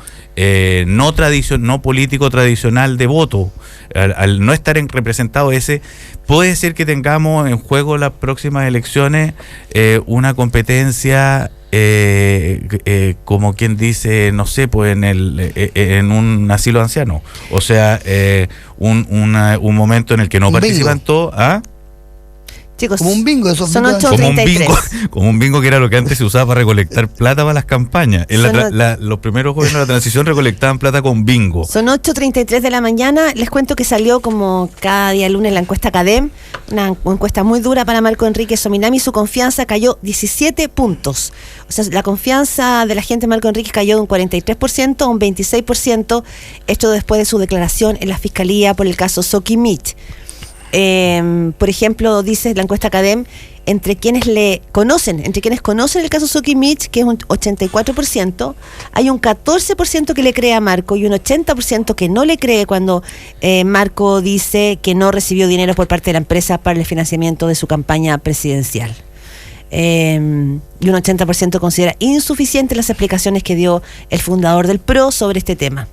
no político tradicional de voto, al no estar representado puede ser que tengamos en juego las próximas elecciones una competencia, como quien dice, no sé, pues en un asilo anciano, o sea, un momento en el que no participan todos. ¿Ah? Chicos, como un bingo, esos son 8:33. Como un bingo que era lo que antes se usaba para recolectar plata para las campañas. Los primeros gobiernos de la transición recolectaban plata con bingo. Son 8:33 de la mañana. Les cuento que salió como cada día lunes la encuesta CADEM, una encuesta muy dura para Marco Enrique Dominami. Su confianza cayó 17 puntos. O sea, la confianza de la gente en Marco Enrique cayó de un 43% a un 26%. Esto después de su declaración en la Fiscalía por el caso Soquimich. Por ejemplo, dice la encuesta CADEM, entre quienes conocen el caso Soquimich, que es un 84%, hay un 14% que le cree a Marco y un 80% que no le cree cuando Marco dice que no recibió dinero por parte de la empresa para el financiamiento de su campaña presidencial. Y un 80% considera insuficientes las explicaciones que dio el fundador del PRO sobre este tema.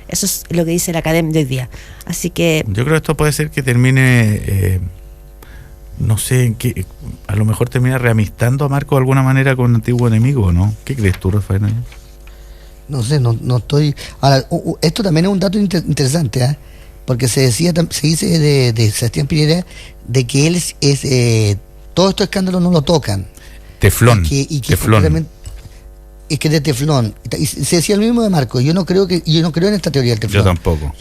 Eso es lo que dice la CADEM de hoy día. Así que yo creo que esto puede ser que termine no sé en qué, a lo mejor termina reamistando a Marco de alguna manera con un antiguo enemigo, ¿no? ¿Qué crees tú, Rafael? No sé, no estoy... Ahora, esto también es un dato interesante, ¿eh? Porque se dice de Sebastián Piñera de que él es todos estos escándalos no lo tocan. Teflón. Teflón. Es que es de teflón. Y se decía lo mismo de Marco. Yo no creo en esta teoría del teflón. Yo tampoco.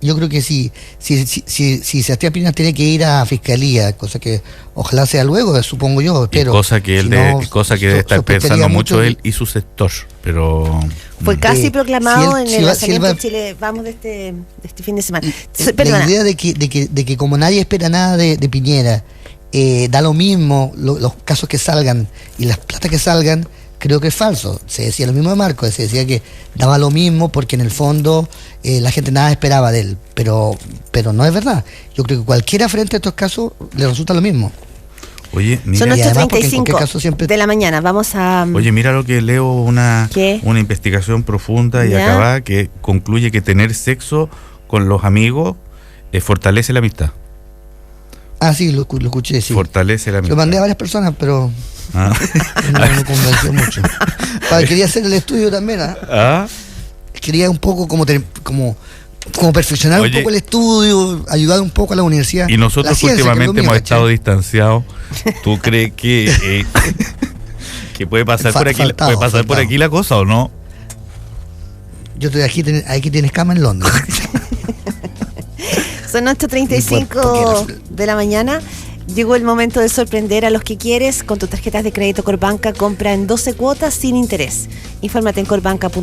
Yo creo que sí. Si Sebastián Piñera tiene que ir a fiscalía, cosa que ojalá sea luego, supongo yo, espero. Cosa que debe estar pensando mucho él y su sector, pero fue casi proclamado en el lanzamiento de Chile Vamos de este fin de semana. La idea de que como nadie espera nada de Piñera, da lo mismo los casos que salgan y las platas que salgan, creo que es falso. Se decía lo mismo de Marco, se decía que daba lo mismo porque en el fondo la gente nada esperaba de él, pero no es verdad. Yo creo que cualquiera frente a estos casos le resulta lo mismo. Oye, mira, son 8:35 de la mañana. Vamos a... Oye, mira lo que leo, una investigación profunda y acabada que concluye que tener sexo con los amigos fortalece la amistad. Ah, sí, lo escuché, sí. Fortalece la amistad. Lo mandé a varias personas, pero no me convenció mucho. Quería hacer el estudio también, Quería un poco como perfeccionar un poco el estudio, ayudar un poco a la universidad. Y nosotros últimamente hemos estado distanciados. ¿Tú crees que puede pasar por aquí? ¿Puede pasar por aquí la cosa o no? Yo estoy aquí tienes cama en Londres. Son 8:35 de la mañana. Llegó el momento de sorprender a los que quieres. Con tus tarjetas de crédito Corbanca, compra en 12 cuotas sin interés. Infórmate en corbanca.cl.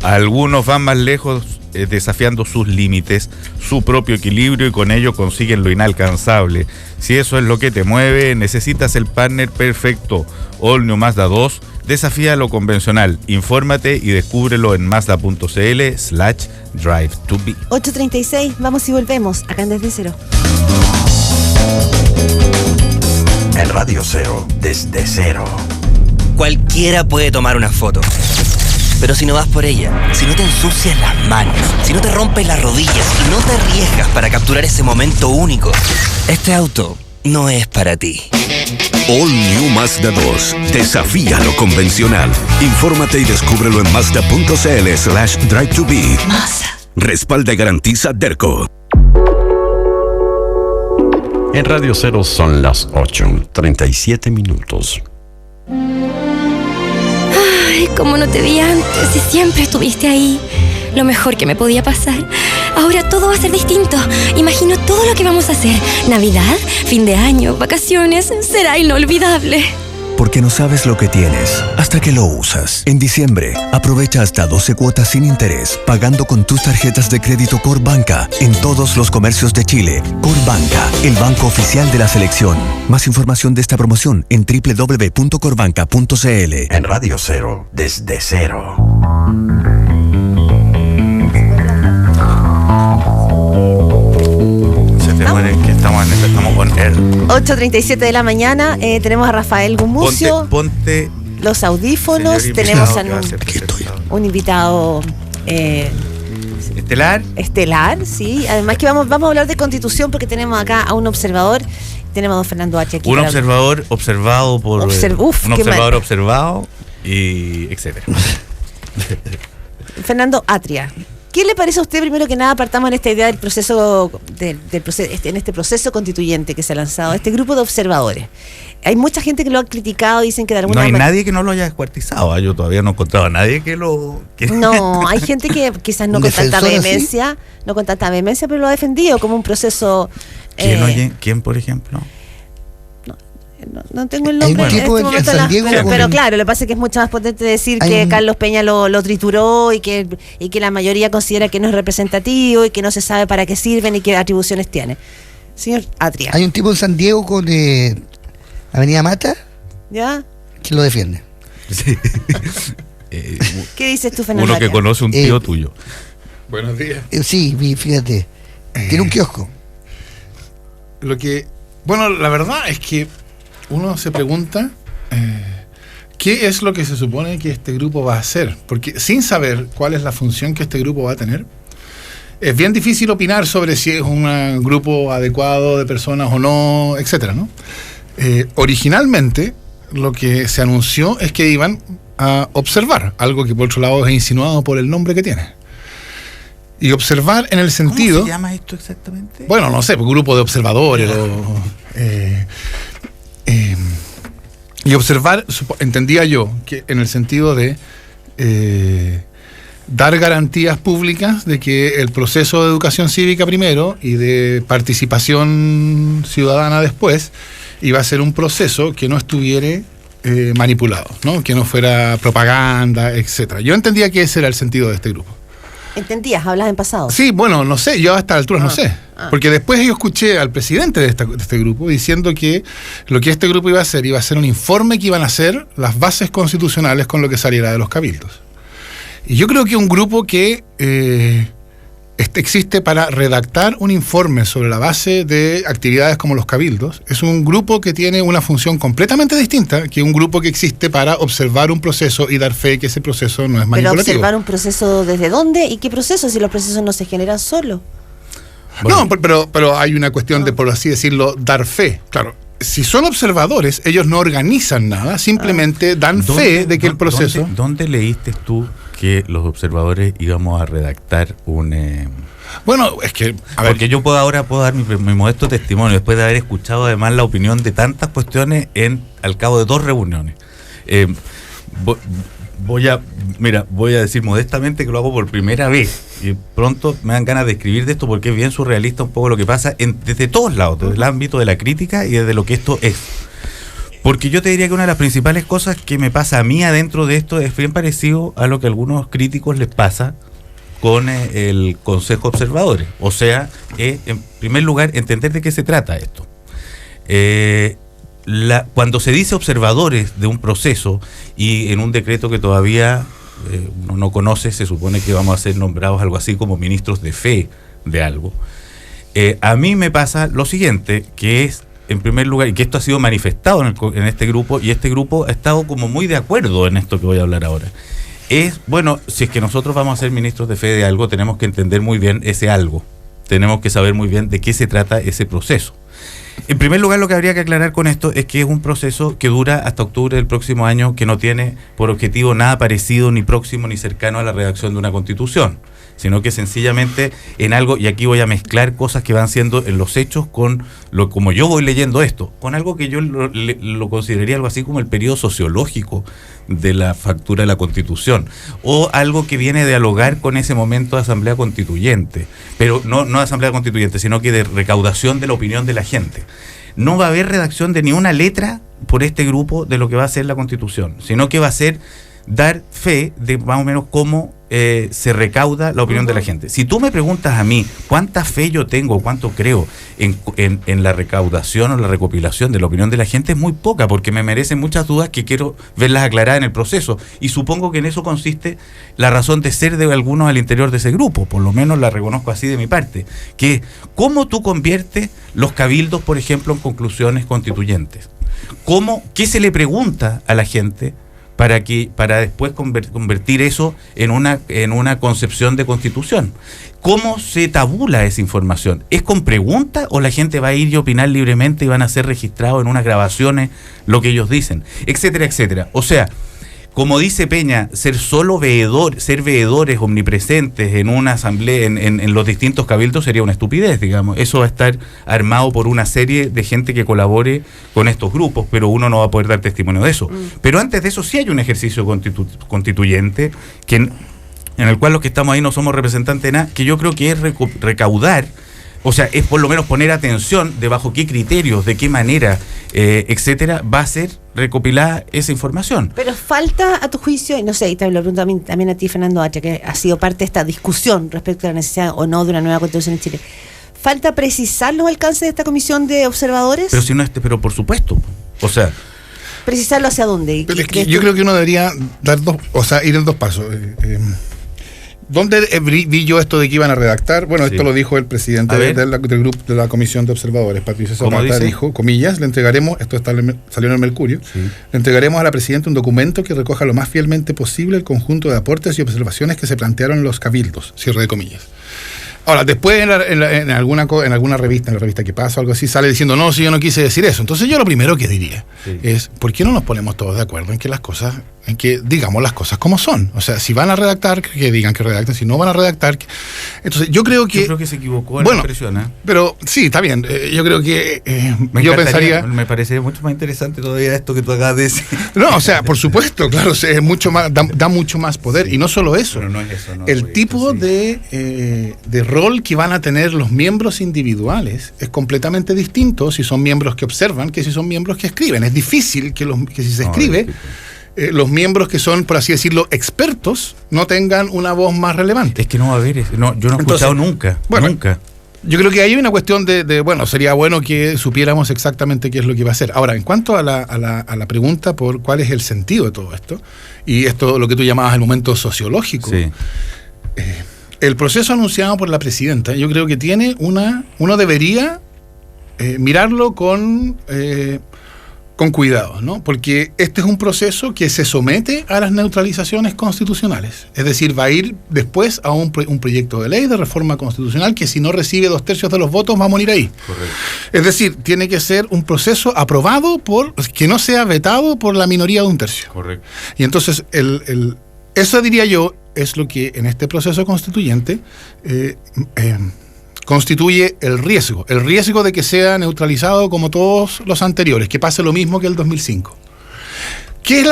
Algunos van más lejos, desafiando sus límites, su propio equilibrio, y con ello consiguen lo inalcanzable. Si eso es lo que te mueve, necesitas el partner perfecto. All New Mazda 2 desafía lo convencional. Infórmate y descúbrelo en mazda.cl/drive to be. 8:36, vamos y volvemos acá en Desde Cero. En Radio Cero, desde cero. Cualquiera puede tomar una foto, pero si no vas por ella, si no te ensucias las manos, si no te rompes las rodillas y no te arriesgas para capturar ese momento único, este auto no es para ti. All New Mazda 2. Desafía lo convencional. Infórmate y descúbrelo en mazda.cl/drive to be. Mazda. Respalda y garantiza Derco. En Radio Cero son las 8:37 minutos. Ay, cómo no te vi antes y siempre estuviste ahí. Lo mejor que me podía pasar. Ahora todo va a ser distinto. Imagino todo lo que vamos a hacer. Navidad, fin de año, vacaciones. Será inolvidable. Porque no sabes lo que tienes hasta que lo usas. En diciembre, aprovecha hasta 12 cuotas sin interés, pagando con tus tarjetas de crédito Corbanca en todos los comercios de Chile. Corbanca, el banco oficial de la selección. Más información de esta promoción en www.corbanca.cl. En Radio Cero, desde cero. Estamos con él. 8:37 de la mañana, tenemos a Rafael Gumucio. Ponte los audífonos, tenemos a un invitado estelar, sí. Además que vamos a hablar de Constitución porque tenemos acá a un observador. Tenemos a don Fernando H. aquí. Un observador observado por un observador observado y etcétera. Fernando Atria. ¿Qué le parece a usted, primero que nada, partamos en esta idea del proceso, en este proceso constituyente que se ha lanzado, este grupo de observadores? Hay mucha gente que lo ha criticado, dicen que de alguna manera... No hay nadie que no lo haya descuartizado, yo todavía no he encontrado a nadie que lo... No, hay gente que quizás no con tanta vehemencia, pero lo ha defendido como un proceso... ¿Quién, por ejemplo? No tengo el nombre en este momento, pero claro, lo que pasa es que es mucho más potente decir que Carlos Peña lo trituró y que la mayoría considera que no es representativo y que no se sabe para qué sirven y qué atribuciones tiene. Señor Atria. Hay un tipo en San Diego con Avenida Mata, ¿ya? Que lo defiende. Sí. ¿Qué dices tú, Fernando? Uno que conoce un tío tuyo. Buenos días. Sí, fíjate, tiene un kiosco. La verdad es que uno se pregunta qué es lo que se supone que este grupo va a hacer, porque sin saber cuál es la función que este grupo va a tener, es bien difícil opinar sobre si es un grupo adecuado de personas o no, etcétera, ¿no? Originalmente, lo que se anunció es que iban a observar, algo que por otro lado es insinuado por el nombre que tiene. Y observar en el sentido... ¿Cómo se llama esto exactamente? Bueno, no sé, grupo de observadores y observar, entendía yo, que en el sentido de dar garantías públicas de que el proceso de educación cívica primero y de participación ciudadana después iba a ser un proceso que no estuviera manipulado, ¿no? Que no fuera propaganda, etcétera. Yo entendía que ese era el sentido de este grupo. ¿Entendías? ¿Hablas en pasado? Sí, bueno, no sé, yo a esta altura no sé. Porque después yo escuché al presidente de este grupo diciendo que lo que este grupo iba a hacer un informe que iban a hacer las bases constitucionales con lo que saliera de los cabildos. Y yo creo que un grupo que existe para redactar un informe sobre la base de actividades como los cabildos, es un grupo que tiene una función completamente distinta que un grupo que existe para observar un proceso y dar fe que ese proceso no es manipulativo. Pero observar un proceso, ¿desde dónde? ¿Y qué proceso? Si los procesos no se generan solo. Bueno. No, pero hay una cuestión de, por así decirlo, dar fe. Claro, si son observadores, ellos no organizan nada, simplemente dan fe de que el proceso... ¿Dónde leíste tú que los observadores íbamos a redactar un... Bueno, es que... A ver, porque yo puedo dar mi modesto testimonio, después de haber escuchado además la opinión de tantas cuestiones al cabo de 2 reuniones. Voy a decir modestamente que lo hago por primera vez y pronto me dan ganas de escribir de esto porque es bien surrealista un poco lo que pasa desde todos lados, desde el ámbito de la crítica y desde lo que esto es. Porque yo te diría que una de las principales cosas que me pasa a mí adentro de esto es bien parecido a lo que a algunos críticos les pasa con el Consejo de Observadores. O sea, en primer lugar, entender de qué se trata esto. Cuando se dice observadores de un proceso y en un decreto que todavía uno no conoce, se supone que vamos a ser nombrados algo así como ministros de fe de algo. A mí me pasa lo siguiente, que es, en primer lugar, y que esto ha sido manifestado en este grupo, y este grupo ha estado como muy de acuerdo en esto que voy a hablar ahora. Bueno, si es que nosotros vamos a ser ministros de fe de algo, tenemos que entender muy bien ese algo. Tenemos que saber muy bien de qué se trata ese proceso. En primer lugar, lo que habría que aclarar con esto es que es un proceso que dura hasta octubre del próximo año, que no tiene por objetivo nada parecido, ni próximo, ni cercano a la redacción de una constitución, sino que sencillamente en algo, y aquí voy a mezclar cosas que van siendo en los hechos con como yo voy leyendo esto, con algo que yo lo consideraría algo así como el periodo sociológico de la factura de la Constitución, o algo que viene a dialogar con ese momento de asamblea constituyente, pero no de asamblea constituyente, sino que de recaudación de la opinión de la gente. No va a haber redacción de ni una letra por este grupo de lo que va a ser la Constitución, sino que va a ser dar fe de más o menos cómo se recauda la opinión de la gente. Si tú me preguntas a mí cuánta fe yo tengo, cuánto creo en la recaudación o la recopilación de la opinión de la gente, es muy poca, porque me merecen muchas dudas que quiero verlas aclaradas en el proceso, y supongo que en eso consiste la razón de ser de algunos al interior de ese grupo, por lo menos la reconozco así de mi parte, que cómo tú conviertes los cabildos, por ejemplo, en conclusiones constituyentes. ¿Qué se le pregunta a la gente para después convertir eso en una concepción de constitución? ¿Cómo se tabula esa información? ¿Es con pregunta o la gente va a ir y opinar libremente y van a ser registrados en unas grabaciones lo que ellos dicen? Etcétera, etcétera. O sea, como dice Peña, ser veedores omnipresentes en una asamblea, en los distintos cabildos, sería una estupidez, digamos. Eso va a estar armado por una serie de gente que colabore con estos grupos, pero uno no va a poder dar testimonio de eso. Pero antes de eso sí hay un ejercicio constituyente en el cual los que estamos ahí no somos representantes de nada, que yo creo que es recaudar, o sea, es por lo menos poner atención de bajo qué criterios, de qué manera, etcétera, va a ser recopilada esa información. Pero falta, a tu juicio, y no sé, y te lo pregunto también a ti, Fernando Hacha, que ha sido parte de esta discusión respecto a la necesidad o no de una nueva constitución en Chile. ¿Falta precisar los alcances de esta comisión de observadores? Pero si no pero por supuesto, o sea... ¿Precisarlo hacia dónde? Pero es que yo creo que uno debería ir en 2 pasos. ¿Dónde vi yo esto de que iban a redactar? Bueno, esto lo dijo el presidente del grupo de la Comisión de Observadores, Patricio Zapata, dijo, comillas, le entregaremos, salió en el Mercurio, le entregaremos a la presidenta un documento que recoja lo más fielmente posible el conjunto de aportes y observaciones que se plantearon en los cabildos, cierre de comillas. Ahora, después en alguna revista, en la revista Que Pasa o algo así, sale diciendo, no, si yo no quise decir eso. Entonces yo lo primero que diría es, ¿por qué no nos ponemos todos de acuerdo en que digamos las cosas como son? O sea, si van a redactar, que digan que redacten, si no van a redactar. Entonces yo creo que se equivocó en la expresión, ¿eh? Pero sí, está bien. Yo creo que pensaría. Me parece mucho más interesante todavía esto que tú acabas de decir. No, o sea, por supuesto, claro, es mucho más, da mucho más poder. Y no solo eso. Pero no es eso, no, el tipo de rol que van a tener los miembros individuales es completamente distinto si son miembros que observan que si son miembros que escriben. Es difícil que si se escribe, los miembros que son, por así decirlo, expertos, no tengan una voz más relevante. Es que no va a haber eso. No, yo no he escuchado nunca. Yo creo que hay una cuestión bueno, sería bueno que supiéramos exactamente qué es lo que va a hacer. Ahora, en cuanto a la pregunta por cuál es el sentido de todo esto, y esto lo que tú llamabas el momento sociológico, el proceso anunciado por la presidenta, yo creo que tiene uno debería mirarlo con cuidado, ¿no? Porque este es un proceso que se somete a las neutralizaciones constitucionales. Es decir, va a ir después a un proyecto de ley de reforma constitucional que si no recibe 2/3 de los votos va a morir ahí. Correcto. Es decir, tiene que ser un proceso aprobado que no sea vetado por la minoría de 1/3. Correcto. Y entonces, eso diría yo es lo que en este proceso constituyente constituye el riesgo de que sea neutralizado como todos los anteriores, que pase lo mismo que el 2005.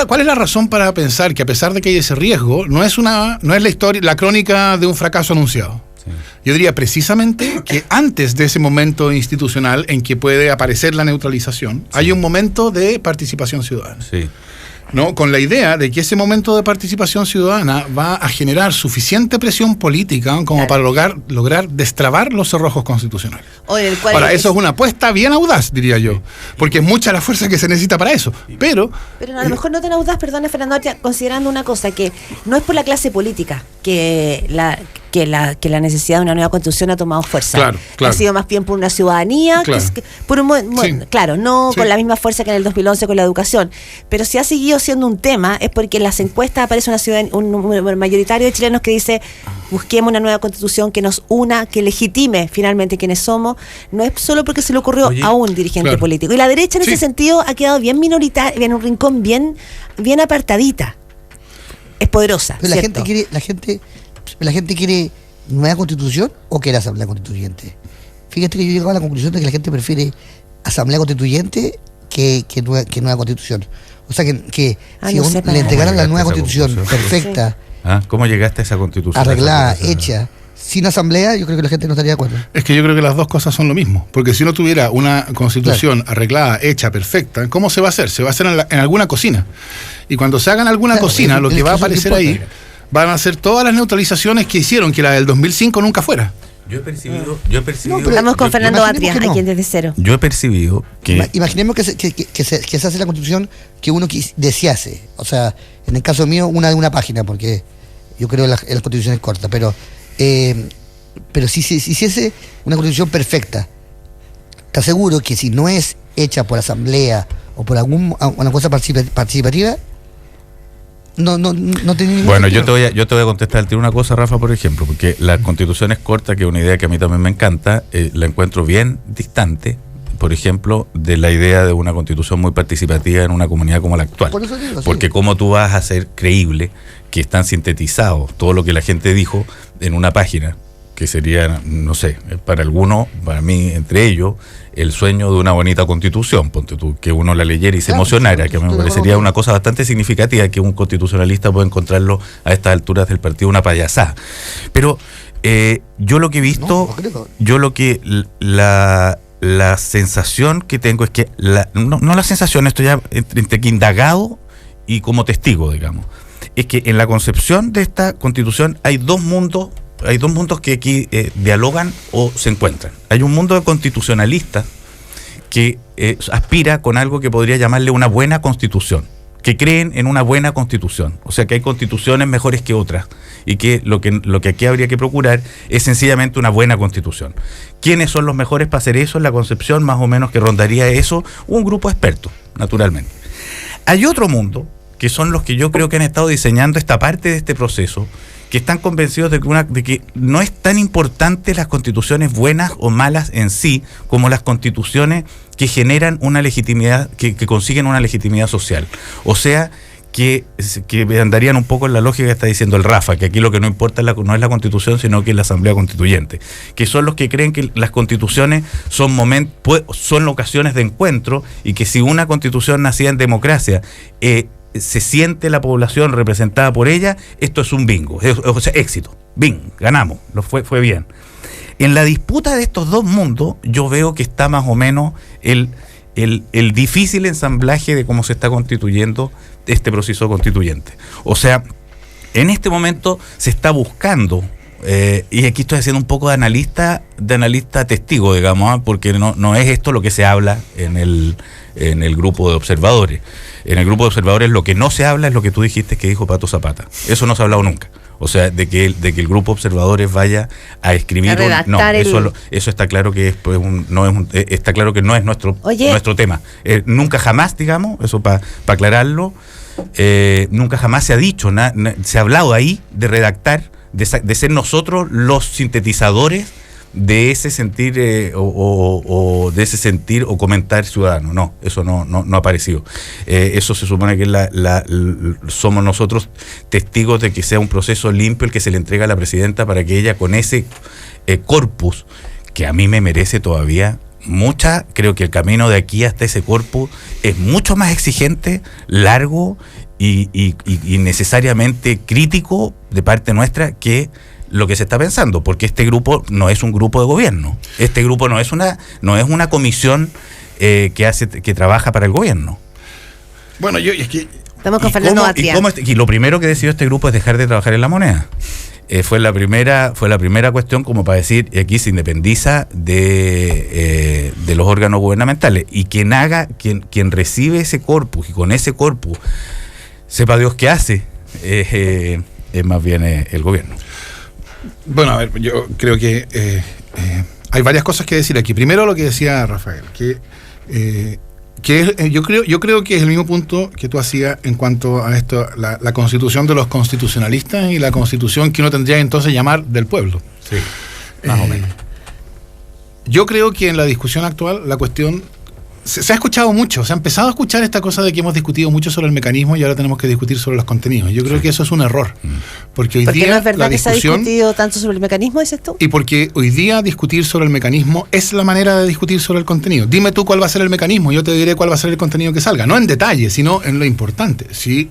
¿Cuál es la razón para pensar que a pesar de que hay ese riesgo, no es la crónica de un fracaso anunciado? Sí. Yo diría precisamente que antes de ese momento institucional en que puede aparecer la neutralización, hay un momento de participación ciudadana. Sí. ¿No? Con la idea de que ese momento de participación ciudadana va a generar suficiente presión política como para lograr destrabar los cerrojos constitucionales. Ahora, eso es una apuesta bien audaz, diría yo, porque es mucha la fuerza que se necesita para eso. Pero a lo mejor no tan audaz, perdona Fernando, considerando una cosa, que no es por la clase política que la necesidad de una nueva constitución ha tomado fuerza. Claro. Ha sido más bien por una ciudadanía, con la misma fuerza que en el 2011 con la educación. Pero si ha seguido siendo un tema, es porque en las encuestas aparece un número mayoritario de chilenos que dice, busquemos una nueva constitución que nos una, que legitime finalmente quiénes somos. No es solo porque se le ocurrió a un dirigente político. Y la derecha en ese sentido ha quedado bien minoritaria, en un rincón bien apartadita. Es poderosa. Pero la gente quiere nueva constitución o quiere asamblea constituyente. Fíjate que yo he llegado a la conclusión de que la gente prefiere asamblea constituyente que nueva constitución. O sea que si le entregaran la nueva constitución perfecta, ¿cómo llegaste a esa constitución? Arreglada, hecha, sin asamblea, yo creo que la gente no estaría de acuerdo. Es que yo creo que las dos cosas son lo mismo. Porque si uno tuviera una constitución arreglada, hecha, perfecta, ¿cómo se va a hacer? Se va a hacer en alguna cocina. Y cuando se haga en alguna cocina, lo que va a aparecer ahí van a ser todas las neutralizaciones que hicieron que la del 2005 nunca fuera. Yo he percibido. Estamos con Fernando Batria, aquí en Desde Cero. Yo he percibido que. Imaginemos que se hace la constitución que uno desease. O sea, en el caso mío, una de una página, porque yo creo en las constituciones cortas. Pero si se hiciese una constitución perfecta, te aseguro que si no es hecha por asamblea o por una cosa participativa, no tenía. Bueno, yo te voy a contestar una cosa, Rafa, por ejemplo, porque la constitución es corta, que es una idea que a mí también me encanta, la encuentro bien distante, por ejemplo, de la idea de una constitución muy participativa en una comunidad como la actual. Por eso digo, porque cómo tú vas a hacer creíble que están sintetizados todo lo que la gente dijo en una página, que sería, no sé, para algunos, para mí, entre ellos, el sueño de una bonita constitución, ponte tú, que uno la leyera y se emocionara, que a mí me parecería una cosa bastante significativa que un constitucionalista pueda encontrarlo a estas alturas del partido una payasada. Pero yo lo que he visto, la sensación que tengo es que, no la sensación, esto ya entre que indagado y como testigo, digamos, es que en la concepción de esta constitución hay dos mundos que aquí dialogan o se encuentran. Hay un mundo de constitucionalistas que aspira con algo que podría llamarle una buena constitución, que creen en una buena constitución, o sea que hay constituciones mejores que otras y que lo que aquí habría que procurar es sencillamente una buena constitución. ¿Quiénes son los mejores para hacer eso? En la concepción más o menos que rondaría eso un grupo de expertos, naturalmente. Hay otro mundo, que son los que yo creo que han estado diseñando esta parte de este proceso, que están convencidos de que no es tan importante las constituciones buenas o malas en sí, como las constituciones que generan una legitimidad, que consiguen una legitimidad social. O sea, que andarían un poco en la lógica que está diciendo el Rafa, que aquí lo que no importa no es la Constitución, sino que es la Asamblea Constituyente, que son los que creen que las constituciones son ocasiones de encuentro, y que si una constitución nacida en democracia se siente la población representada por ella, esto es un bingo, o sea, éxito, ganamos, fue bien. En la disputa de estos dos mundos, yo veo que está más o menos el difícil ensamblaje de cómo se está constituyendo este proceso constituyente. O sea, en este momento se está buscando, y aquí estoy haciendo un poco de analista testigo, digamos, porque no es esto lo que se habla en el grupo de observadores. En el grupo de observadores lo que no se habla es lo que tú dijiste que dijo Pato Zapata. Eso no se ha hablado nunca. O sea, de que el grupo de observadores vaya a escribir eso está claro que está claro que no es nuestro tema. Nunca jamás, digamos, eso para aclararlo, nunca jamás se ha dicho, se ha hablado ahí de redactar, de ser nosotros los sintetizadores de ese sentir o de ese sentir o comentar ciudadano. No, eso no ha aparecido. Eso se supone que somos nosotros testigos de que sea un proceso limpio el que se le entrega a la presidenta, para que ella, con ese corpus, que a mí me merece todavía creo que el camino de aquí hasta ese corpus es mucho más exigente, largo y necesariamente crítico de parte nuestra que lo que se está pensando, porque este grupo no es un grupo de gobierno, este grupo no es una comisión que trabaja para el gobierno. Bueno, es que estamos con Fernando Batria. Y lo primero que decidió este grupo es dejar de trabajar en la moneda. Fue la primera cuestión como para decir, aquí se independiza de los órganos gubernamentales, y quien recibe ese corpus, y con ese corpus sepa Dios qué hace, es más bien el gobierno. Bueno, a ver, yo creo que hay varias cosas que decir aquí. Primero, lo que decía Rafael, yo creo que es el mismo punto que tú hacías en cuanto a esto, la constitución de los constitucionalistas y la constitución que uno tendría entonces llamar del pueblo. Sí, más o menos. Yo creo que en la discusión actual la cuestión se ha escuchado mucho, se ha empezado a escuchar esta cosa de que hemos discutido mucho sobre el mecanismo y ahora tenemos que discutir sobre los contenidos. Yo creo que eso es un error. Porque hoy día no es verdad la discusión, que se ha discutido tanto sobre el mecanismo, dices tú. Y porque hoy día discutir sobre el mecanismo es la manera de discutir sobre el contenido. Dime tú cuál va a ser el mecanismo, yo te diré cuál va a ser el contenido que salga. No en detalle, sino en lo importante. Si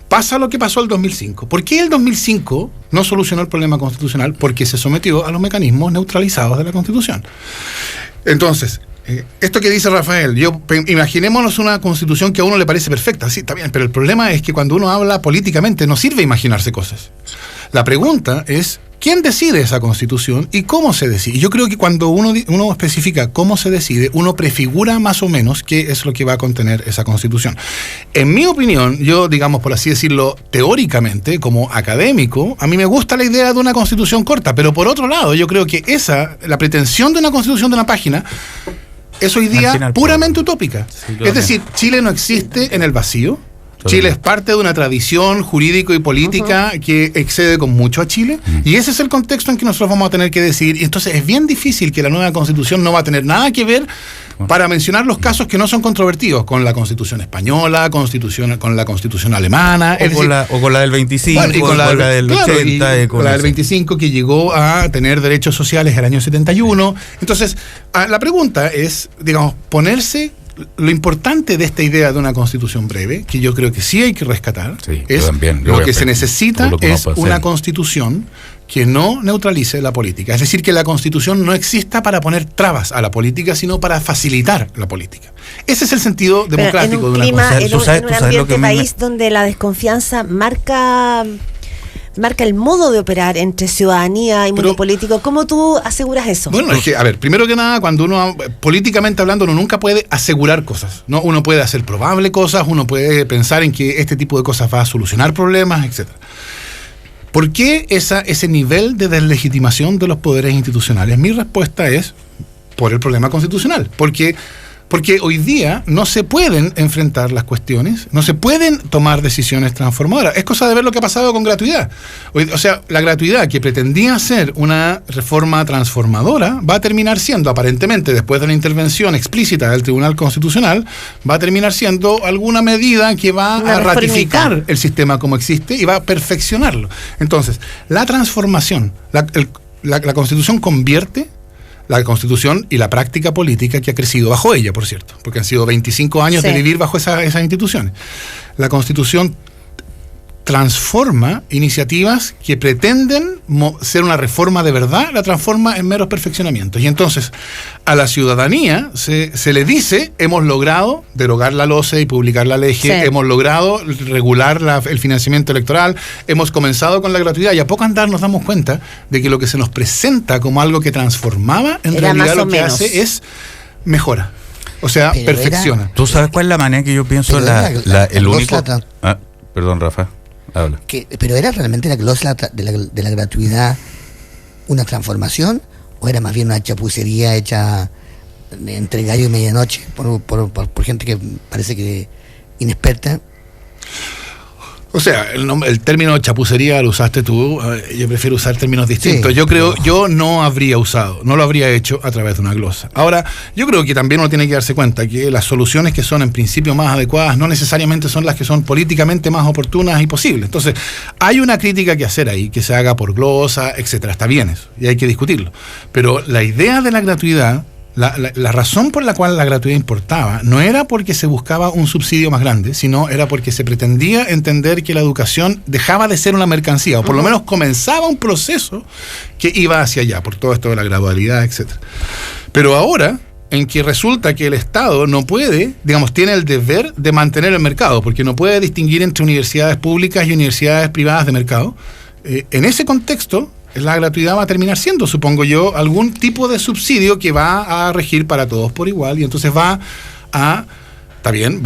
pasa lo que pasó el 2005. ¿Por qué el 2005 no solucionó el problema constitucional? Porque se sometió a los mecanismos neutralizados de la Constitución. Entonces, esto que dice Rafael, imaginémonos una constitución que a uno le parece perfecta, sí, está bien, pero el problema es que cuando uno habla políticamente no sirve imaginarse cosas. La pregunta es, ¿quién decide esa constitución y cómo se decide? Yo creo que cuando uno especifica cómo se decide, uno prefigura más o menos qué es lo que va a contener esa constitución. En mi opinión, yo, digamos, por así decirlo, teóricamente, como académico, a mí me gusta la idea de una constitución corta, pero por otro lado, yo creo que la pretensión de una constitución de una página es hoy día puramente utópica. Sí, es decir, Chile no existe en el vacío. Chile es parte de una tradición jurídico y política que excede con mucho a Chile, y ese es el contexto en que nosotros vamos a tener que decidir, y entonces es bien difícil que la nueva constitución no va a tener nada que ver, para mencionar los casos que no son controvertidos, con la constitución española, con la constitución alemana, o con la del 25, bueno, y con la del 80, y con la del 25, que llegó a tener derechos sociales el año 71. Entonces, la pregunta es, digamos, ponerse lo importante de esta idea de una constitución breve, que yo creo que sí hay que rescatar, es lo que se necesita es una constitución que no neutralice la política. Es decir, que la constitución no exista para poner trabas a la política, sino para facilitar la política. Ese es el sentido democrático de una constitución. En un ambiente país donde la desconfianza marca el modo de operar entre ciudadanía y mundo político. ¿Cómo tú aseguras eso? Bueno, es que, a ver, primero que nada, cuando uno, políticamente hablando, uno nunca puede asegurar cosas, ¿no? Uno puede hacer probable cosas, uno puede pensar en que este tipo de cosas va a solucionar problemas, etcétera. ¿Por qué ese nivel de deslegitimación de los poderes institucionales? Mi respuesta es por el problema constitucional. Porque Porque hoy día no se pueden enfrentar las cuestiones, no se pueden tomar decisiones transformadoras. Es cosa de ver lo que ha pasado con gratuidad. O sea, la gratuidad que pretendía ser una reforma transformadora va a terminar siendo, aparentemente, después de la intervención explícita del Tribunal Constitucional, va a terminar siendo alguna medida que va a ratificar el sistema como existe y va a perfeccionarlo. Entonces, la transformación, la Constitución convierte la Constitución y la práctica política que ha crecido bajo ella, por cierto, porque han sido 25 años de vivir bajo esas instituciones. La Constitución transforma iniciativas que pretenden ser una reforma de verdad, la transforma en meros perfeccionamientos. Y entonces a la ciudadanía se le dice: hemos logrado derogar la LOCE y publicar la ley, hemos logrado regular el financiamiento electoral, hemos comenzado con la gratuidad, y a poco andar nos damos cuenta de que lo que se nos presenta como algo que transformaba, en realidad lo que hace es mejora. O sea, perfecciona. ¿Tú sabes cuál es la manera que yo pienso? El único... perdón, Rafa. Habla. ¿Pero era realmente la cláusula de la gratuidad una transformación o era más bien una chapucería hecha entre gallo y medianoche por gente que parece que inexperta? O sea, el término chapucería lo usaste tú, yo prefiero usar términos distintos. Sí, yo no lo habría hecho a través de una glosa. Ahora, yo creo que también uno tiene que darse cuenta que las soluciones que son en principio más adecuadas no necesariamente son las que son políticamente más oportunas y posibles. Entonces, hay una crítica que hacer ahí, que se haga por glosa, etcétera. Está bien eso, y hay que discutirlo. Pero la idea de la gratuidad, la razón por la cual la gratuidad importaba no era porque se buscaba un subsidio más grande, sino era porque se pretendía entender que la educación dejaba de ser una mercancía, o por lo menos comenzaba un proceso que iba hacia allá, por todo esto de la gradualidad, etcétera. Pero ahora, en que resulta que el Estado no puede, tiene el deber de mantener el mercado, porque no puede distinguir entre universidades públicas y universidades privadas de mercado, en ese contexto, la gratuidad va a terminar siendo, supongo yo, algún tipo de subsidio que va a regir para todos por igual, y entonces va a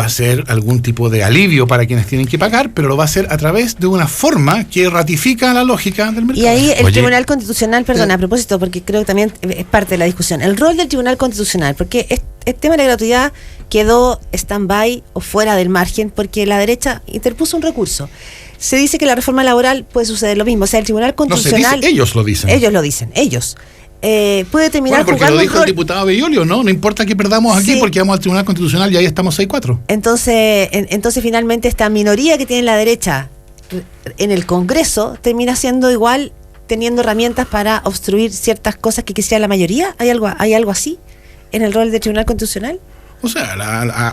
ser algún tipo de alivio para quienes tienen que pagar, pero lo va a hacer a través de una forma que ratifica la lógica del mercado. Y ahí el Tribunal Constitucional, a propósito, porque creo que también es parte de la discusión, el rol del Tribunal Constitucional, porque el tema de la gratuidad quedó stand-by o fuera del margen, porque la derecha interpuso un recurso. Se dice que la reforma laboral puede suceder lo mismo. O sea, el Tribunal Constitucional... No se dice, ellos lo dicen. Puede terminar porque jugando lo dijo el diputado Bellolio, no importa que perdamos aquí, porque vamos al Tribunal Constitucional y ahí estamos 6-4. Entonces finalmente esta minoría que tiene la derecha en el Congreso termina siendo igual, teniendo herramientas para obstruir ciertas cosas que quisiera la mayoría. ¿Hay algo así en el rol del Tribunal Constitucional? O sea,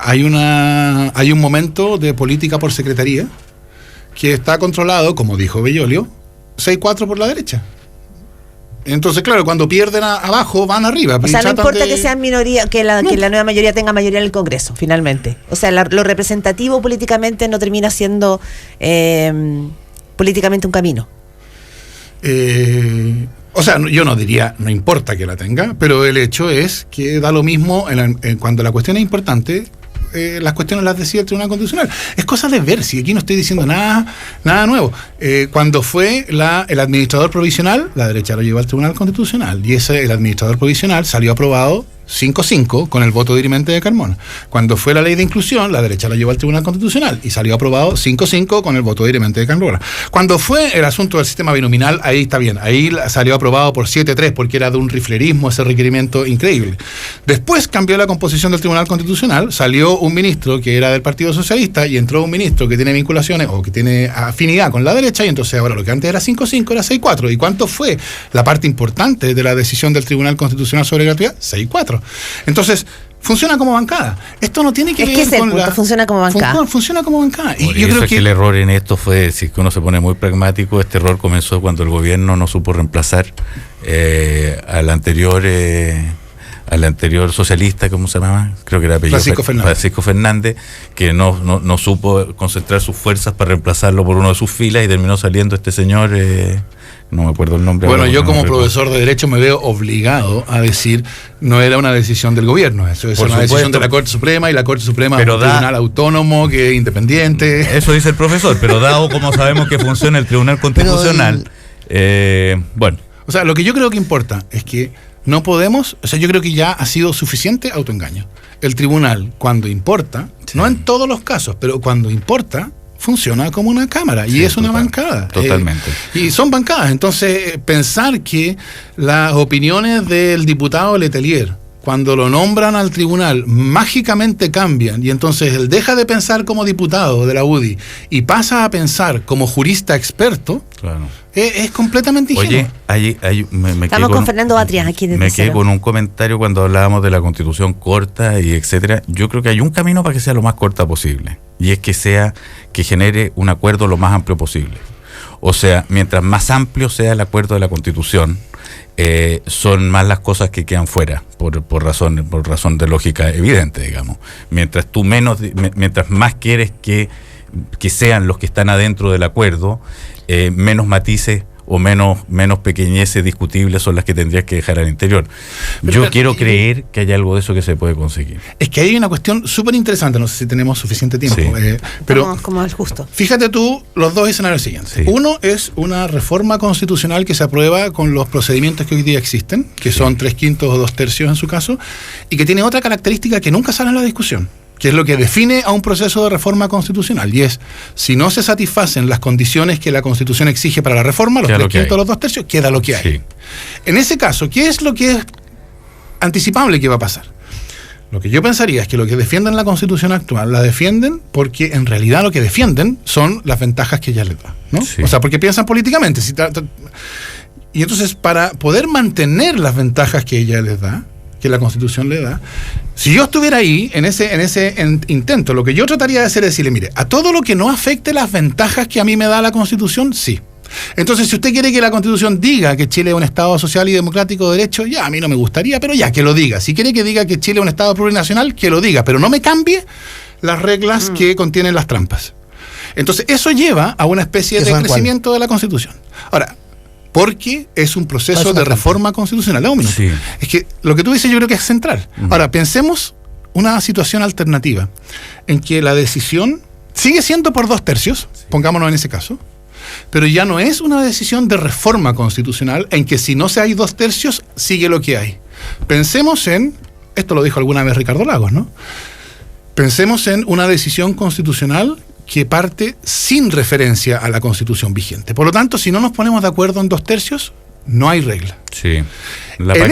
hay un momento de política por secretaría que está controlado, como dijo Bellolio, 6-4 por la derecha. Entonces, claro, cuando pierden abajo, van arriba. O sea, no importa que sean minoría, que la nueva mayoría tenga mayoría en el Congreso, finalmente. O sea, lo representativo políticamente no termina siendo políticamente un camino. O sea, yo no diría, no importa que la tenga, pero el hecho es que da lo mismo cuando la cuestión es importante. Las cuestiones las decide el Tribunal Constitucional. Es cosa de ver, si aquí no estoy diciendo nada nuevo. Cuando fue el administrador provisional, la derecha lo llevó al Tribunal Constitucional, y el administrador provisional salió aprobado 5-5 con el voto dirimente de Carmona. Cuando fue la ley de inclusión, la derecha la llevó al Tribunal Constitucional y salió aprobado 5-5 con el voto dirimente de Carmona. Cuando fue el asunto del sistema binominal, ahí está bien, ahí salió aprobado por 7-3 porque era de un riflerismo ese requerimiento increíble. Después cambió la composición del Tribunal Constitucional, salió un ministro que era del Partido Socialista y entró un ministro que tiene vinculaciones o que tiene afinidad con la derecha, y entonces ahora lo que antes era 5-5 era 6-4. ¿Y cuánto fue la parte importante de la decisión del Tribunal Constitucional sobre gratuidad? 6-4. Entonces, funciona como bancada. Esto no tiene que ver con funciona como bancada. Funciona como bancada. Y yo creo que el error en esto fue, si uno se pone muy pragmático, este error comenzó cuando el gobierno no supo reemplazar al anterior socialista, ¿cómo se llamaba? Creo que era Francisco Fernández, que no supo concentrar sus fuerzas para reemplazarlo por uno de sus filas, y terminó saliendo este señor... no me acuerdo el nombre. Bueno, yo como profesor de Derecho me veo obligado a decir, no era una decisión del gobierno, eso es una decisión de la Corte Suprema, y la Corte Suprema es un tribunal autónomo, que es independiente. Eso dice el profesor, pero dado como sabemos que funciona el Tribunal Constitucional, bueno. O sea, lo que yo creo que importa es que no podemos, o sea, yo creo que ya ha sido suficiente autoengaño. el tribunal, cuando importa, no en todos los casos, pero cuando importa, funciona como una cámara y es una bancada. Totalmente. Y son bancadas. Entonces, pensar que las opiniones del diputado Letelier, cuando lo nombran al tribunal, mágicamente cambian y entonces él deja de pensar como diputado de la UDI y pasa a pensar como jurista experto, claro, es completamente ingenuo. Oye, estamos con Fernando Atria aquí de Me quedé con un comentario cuando hablábamos de la Constitución corta y etcétera. Yo creo que hay un camino para que sea lo más corta posible, y es que genere un acuerdo lo más amplio posible. O sea, mientras más amplio sea el acuerdo de la Constitución, son más las cosas que quedan fuera, por razón de lógica evidente, digamos. Mientras más quieres que sean los que están adentro del acuerdo, menos matices o menos pequeñeces discutibles son las que tendrías que dejar al interior. Yo quiero creer que hay algo de eso que se puede conseguir. Es que hay una cuestión súper interesante, no sé si tenemos suficiente tiempo, pero como al justo. Fíjate tú los dos escenarios siguientes. Sí. Uno es una reforma constitucional que se aprueba con los procedimientos que hoy día existen, que son 3/5 o 2/3 en su caso, y que tiene otra característica que nunca sale en la discusión, que es lo que define a un proceso de reforma constitucional, y es, si no se satisfacen las condiciones que la Constitución exige para la reforma, los 3/5 o los 2/3, queda lo que hay. Sí. En ese caso, ¿qué es lo que es anticipable que va a pasar? Lo que yo pensaría es que lo que defienden la Constitución actual, la defienden porque en realidad lo que defienden son las ventajas que ella les da, ¿no? Sí. O sea, porque piensan políticamente. Y entonces, para poder mantener las ventajas que ella les da, que la Constitución le da, si yo estuviera ahí, en ese intento, lo que yo trataría de hacer es decirle, mire, a todo lo que no afecte las ventajas que a mí me da la Constitución, sí. Entonces, si usted quiere que la Constitución diga que Chile es un Estado social y democrático de derecho, ya, a mí no me gustaría, pero ya, que lo diga. Si quiere que diga que Chile es un Estado plurinacional, que lo diga, pero no me cambie las reglas que contienen las trampas. Entonces, eso lleva a una especie de crecimiento de la Constitución. Ahora, porque es un proceso de reforma constitucional. Sí. Es que lo que tú dices yo creo que es central. Ahora, pensemos una situación alternativa en que la decisión sigue siendo por 2/3, pongámonos en ese caso, pero ya no es una decisión de reforma constitucional en que si no se hay 2/3, sigue lo que hay. Pensemos en, esto lo dijo alguna vez Ricardo Lagos, ¿no? Pensemos en una decisión constitucional que parte sin referencia a la Constitución vigente. Por lo tanto, si no nos ponemos de acuerdo en 2/3, no hay regla. Sí. En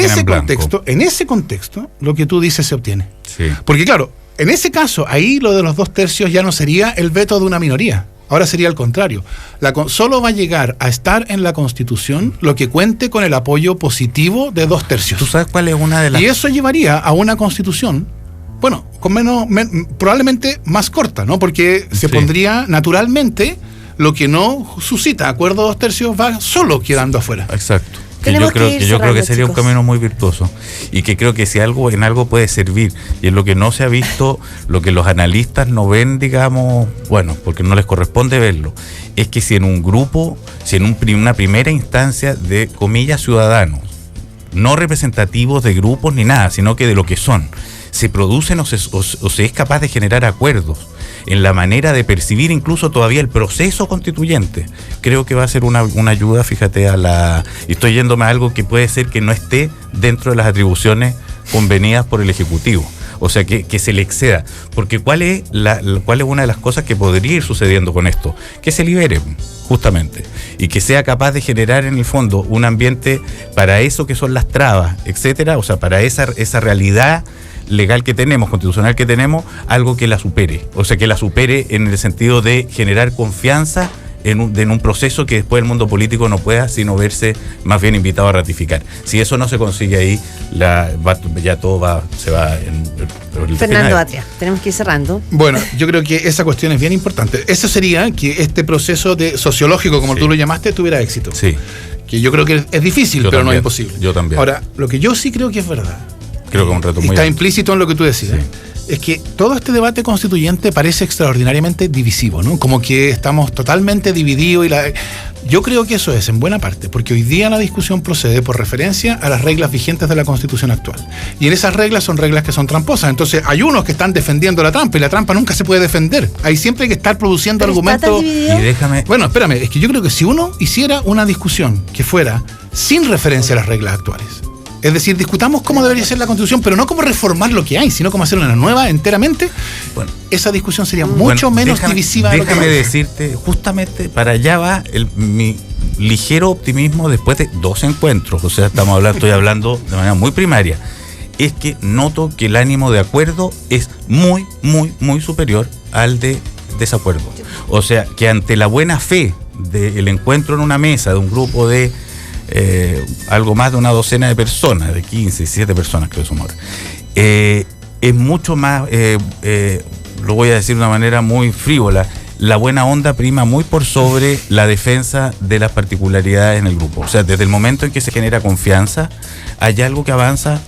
ese contexto, lo que tú dices se obtiene. Sí. Porque claro, en ese caso, ahí lo de los 2/3 ya no sería el veto de una minoría. Ahora sería el contrario. Solo va a llegar a estar en la Constitución lo que cuente con el apoyo positivo de 2/3. ¿Tú sabes cuál es una de las...? Y eso llevaría a una Constitución, bueno, con probablemente más corta, ¿no? Porque se pondría naturalmente lo que no suscita acuerdo 2/3 va solo quedando afuera. Exacto. Yo creo que sería un camino muy virtuoso y que creo que si en algo puede servir, y es lo que no se ha visto, lo que los analistas no ven, digamos, bueno, porque no les corresponde verlo, es que si en un grupo, una primera instancia de, comillas, ciudadanos, no representativos de grupos ni nada, sino que de lo que son, se producen o se es capaz de generar acuerdos en la manera de percibir incluso todavía el proceso constituyente, creo que va a ser una ayuda, fíjate, y estoy yéndome a algo que puede ser que no esté dentro de las atribuciones convenidas por el Ejecutivo, o sea, que se le exceda, porque ¿cuál es una de las cosas que podría ir sucediendo con esto? Que se libere, justamente, y que sea capaz de generar en el fondo un ambiente para eso que son las trabas, etcétera, o sea, para esa realidad legal que tenemos, constitucional que tenemos, algo que la supere, o sea, que la supere en el sentido de generar confianza en un proceso que después el mundo político no pueda sino verse más bien invitado a ratificar. Si eso no se consigue ahí, ya todo se va en Fernando Atria, tenemos que ir cerrando. Bueno, yo creo que esa cuestión es bien importante. Eso sería que este proceso sociológico, como tú lo llamaste, tuviera éxito. Sí. Que yo creo que es difícil, pero no es imposible. Yo también. Ahora, lo que yo sí creo que es verdad, creo que es un reto muy está implícito en lo que tú decías, es que todo este debate constituyente parece extraordinariamente divisivo, ¿no? Como que estamos totalmente divididos yo creo que eso es en buena parte, porque hoy día la discusión procede por referencia a las reglas vigentes de la Constitución actual. Y en esas reglas son reglas que son tramposas. Entonces hay unos que están defendiendo la trampa y la trampa nunca se puede defender. Ahí siempre hay que estar produciendo argumentos. Bueno, espérame, es que yo creo que si uno hiciera una discusión que fuera sin referencia a las reglas actuales, Es decir, discutamos cómo debería ser la Constitución, pero no cómo reformar lo que hay, sino cómo hacer una nueva enteramente. Bueno, esa discusión sería mucho menos divisiva. Déjame decirte, justamente para allá va mi ligero optimismo después de 2 encuentros. O sea, estoy hablando de manera muy primaria. Es que noto que el ánimo de acuerdo es muy, muy, muy superior al de desacuerdo. O sea, que ante la buena fe del encuentro en una mesa de un grupo de algo más de una docena de personas, de 15, 17 personas creo que somos ahora, es mucho más, lo voy a decir de una manera muy frívola, la buena onda prima muy por sobre la defensa de las particularidades en el grupo. O sea, desde el momento en que se genera confianza, hay algo que avanza.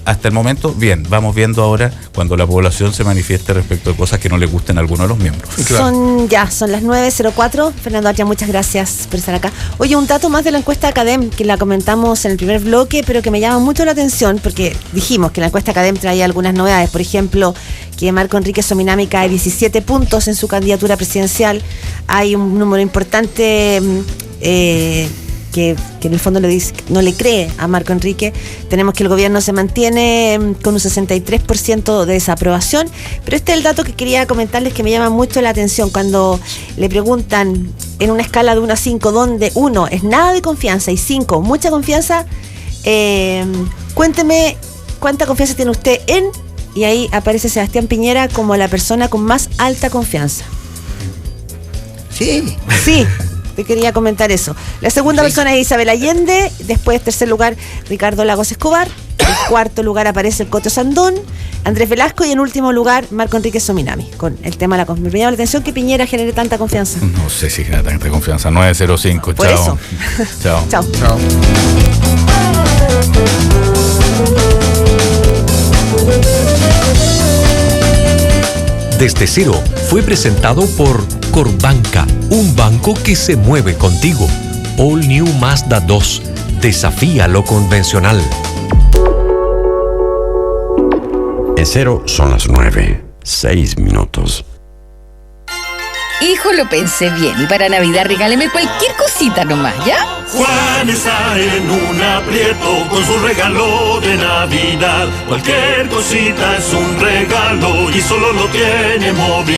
Hasta el momento, bien, vamos viendo ahora cuando la población se manifieste respecto de cosas que no le gusten a alguno de los miembros. Claro. Son las 9:04. Fernando Arya, muchas gracias por estar acá. Oye, un dato más de la encuesta Academ, que la comentamos en el primer bloque, pero que me llama mucho la atención, porque dijimos que la encuesta Academ traía algunas novedades. Por ejemplo, que Marco Enrique Sominami cae 17 puntos en su candidatura presidencial. Hay un número importante que en el fondo no le cree a Marco Enrique. Tenemos que el gobierno se mantiene con un 63% de desaprobación, pero este es el dato que quería comentarles que me llama mucho la atención. Cuando le preguntan en una escala de 1 a 5, donde 1 es nada de confianza y 5 mucha confianza, cuénteme cuánta confianza tiene usted en, y ahí aparece Sebastián Piñera como la persona con más alta confianza. Sí. Te quería comentar eso. La segunda persona es Isabel Allende, después tercer lugar Ricardo Lagos Escobar, en cuarto lugar aparece el Coto Sandón, Andrés Velasco, y en último lugar Marco Enrique Sominami, con el tema de la confianza. Me llama la atención que Piñera genere tanta confianza. No sé si genera tanta confianza. 905, por chao. Eso. Chao. Desde Cero fue presentado por Corbanca, un banco que se mueve contigo. All New Mazda 2. Desafía lo convencional. En Cero son las 9:06. Hijo, lo pensé bien y para Navidad regáleme cualquier cosita nomás, ¿ya? Juan está en un aprieto con su regalo de Navidad. Cualquier cosita es un regalo y solo lo tiene móvil.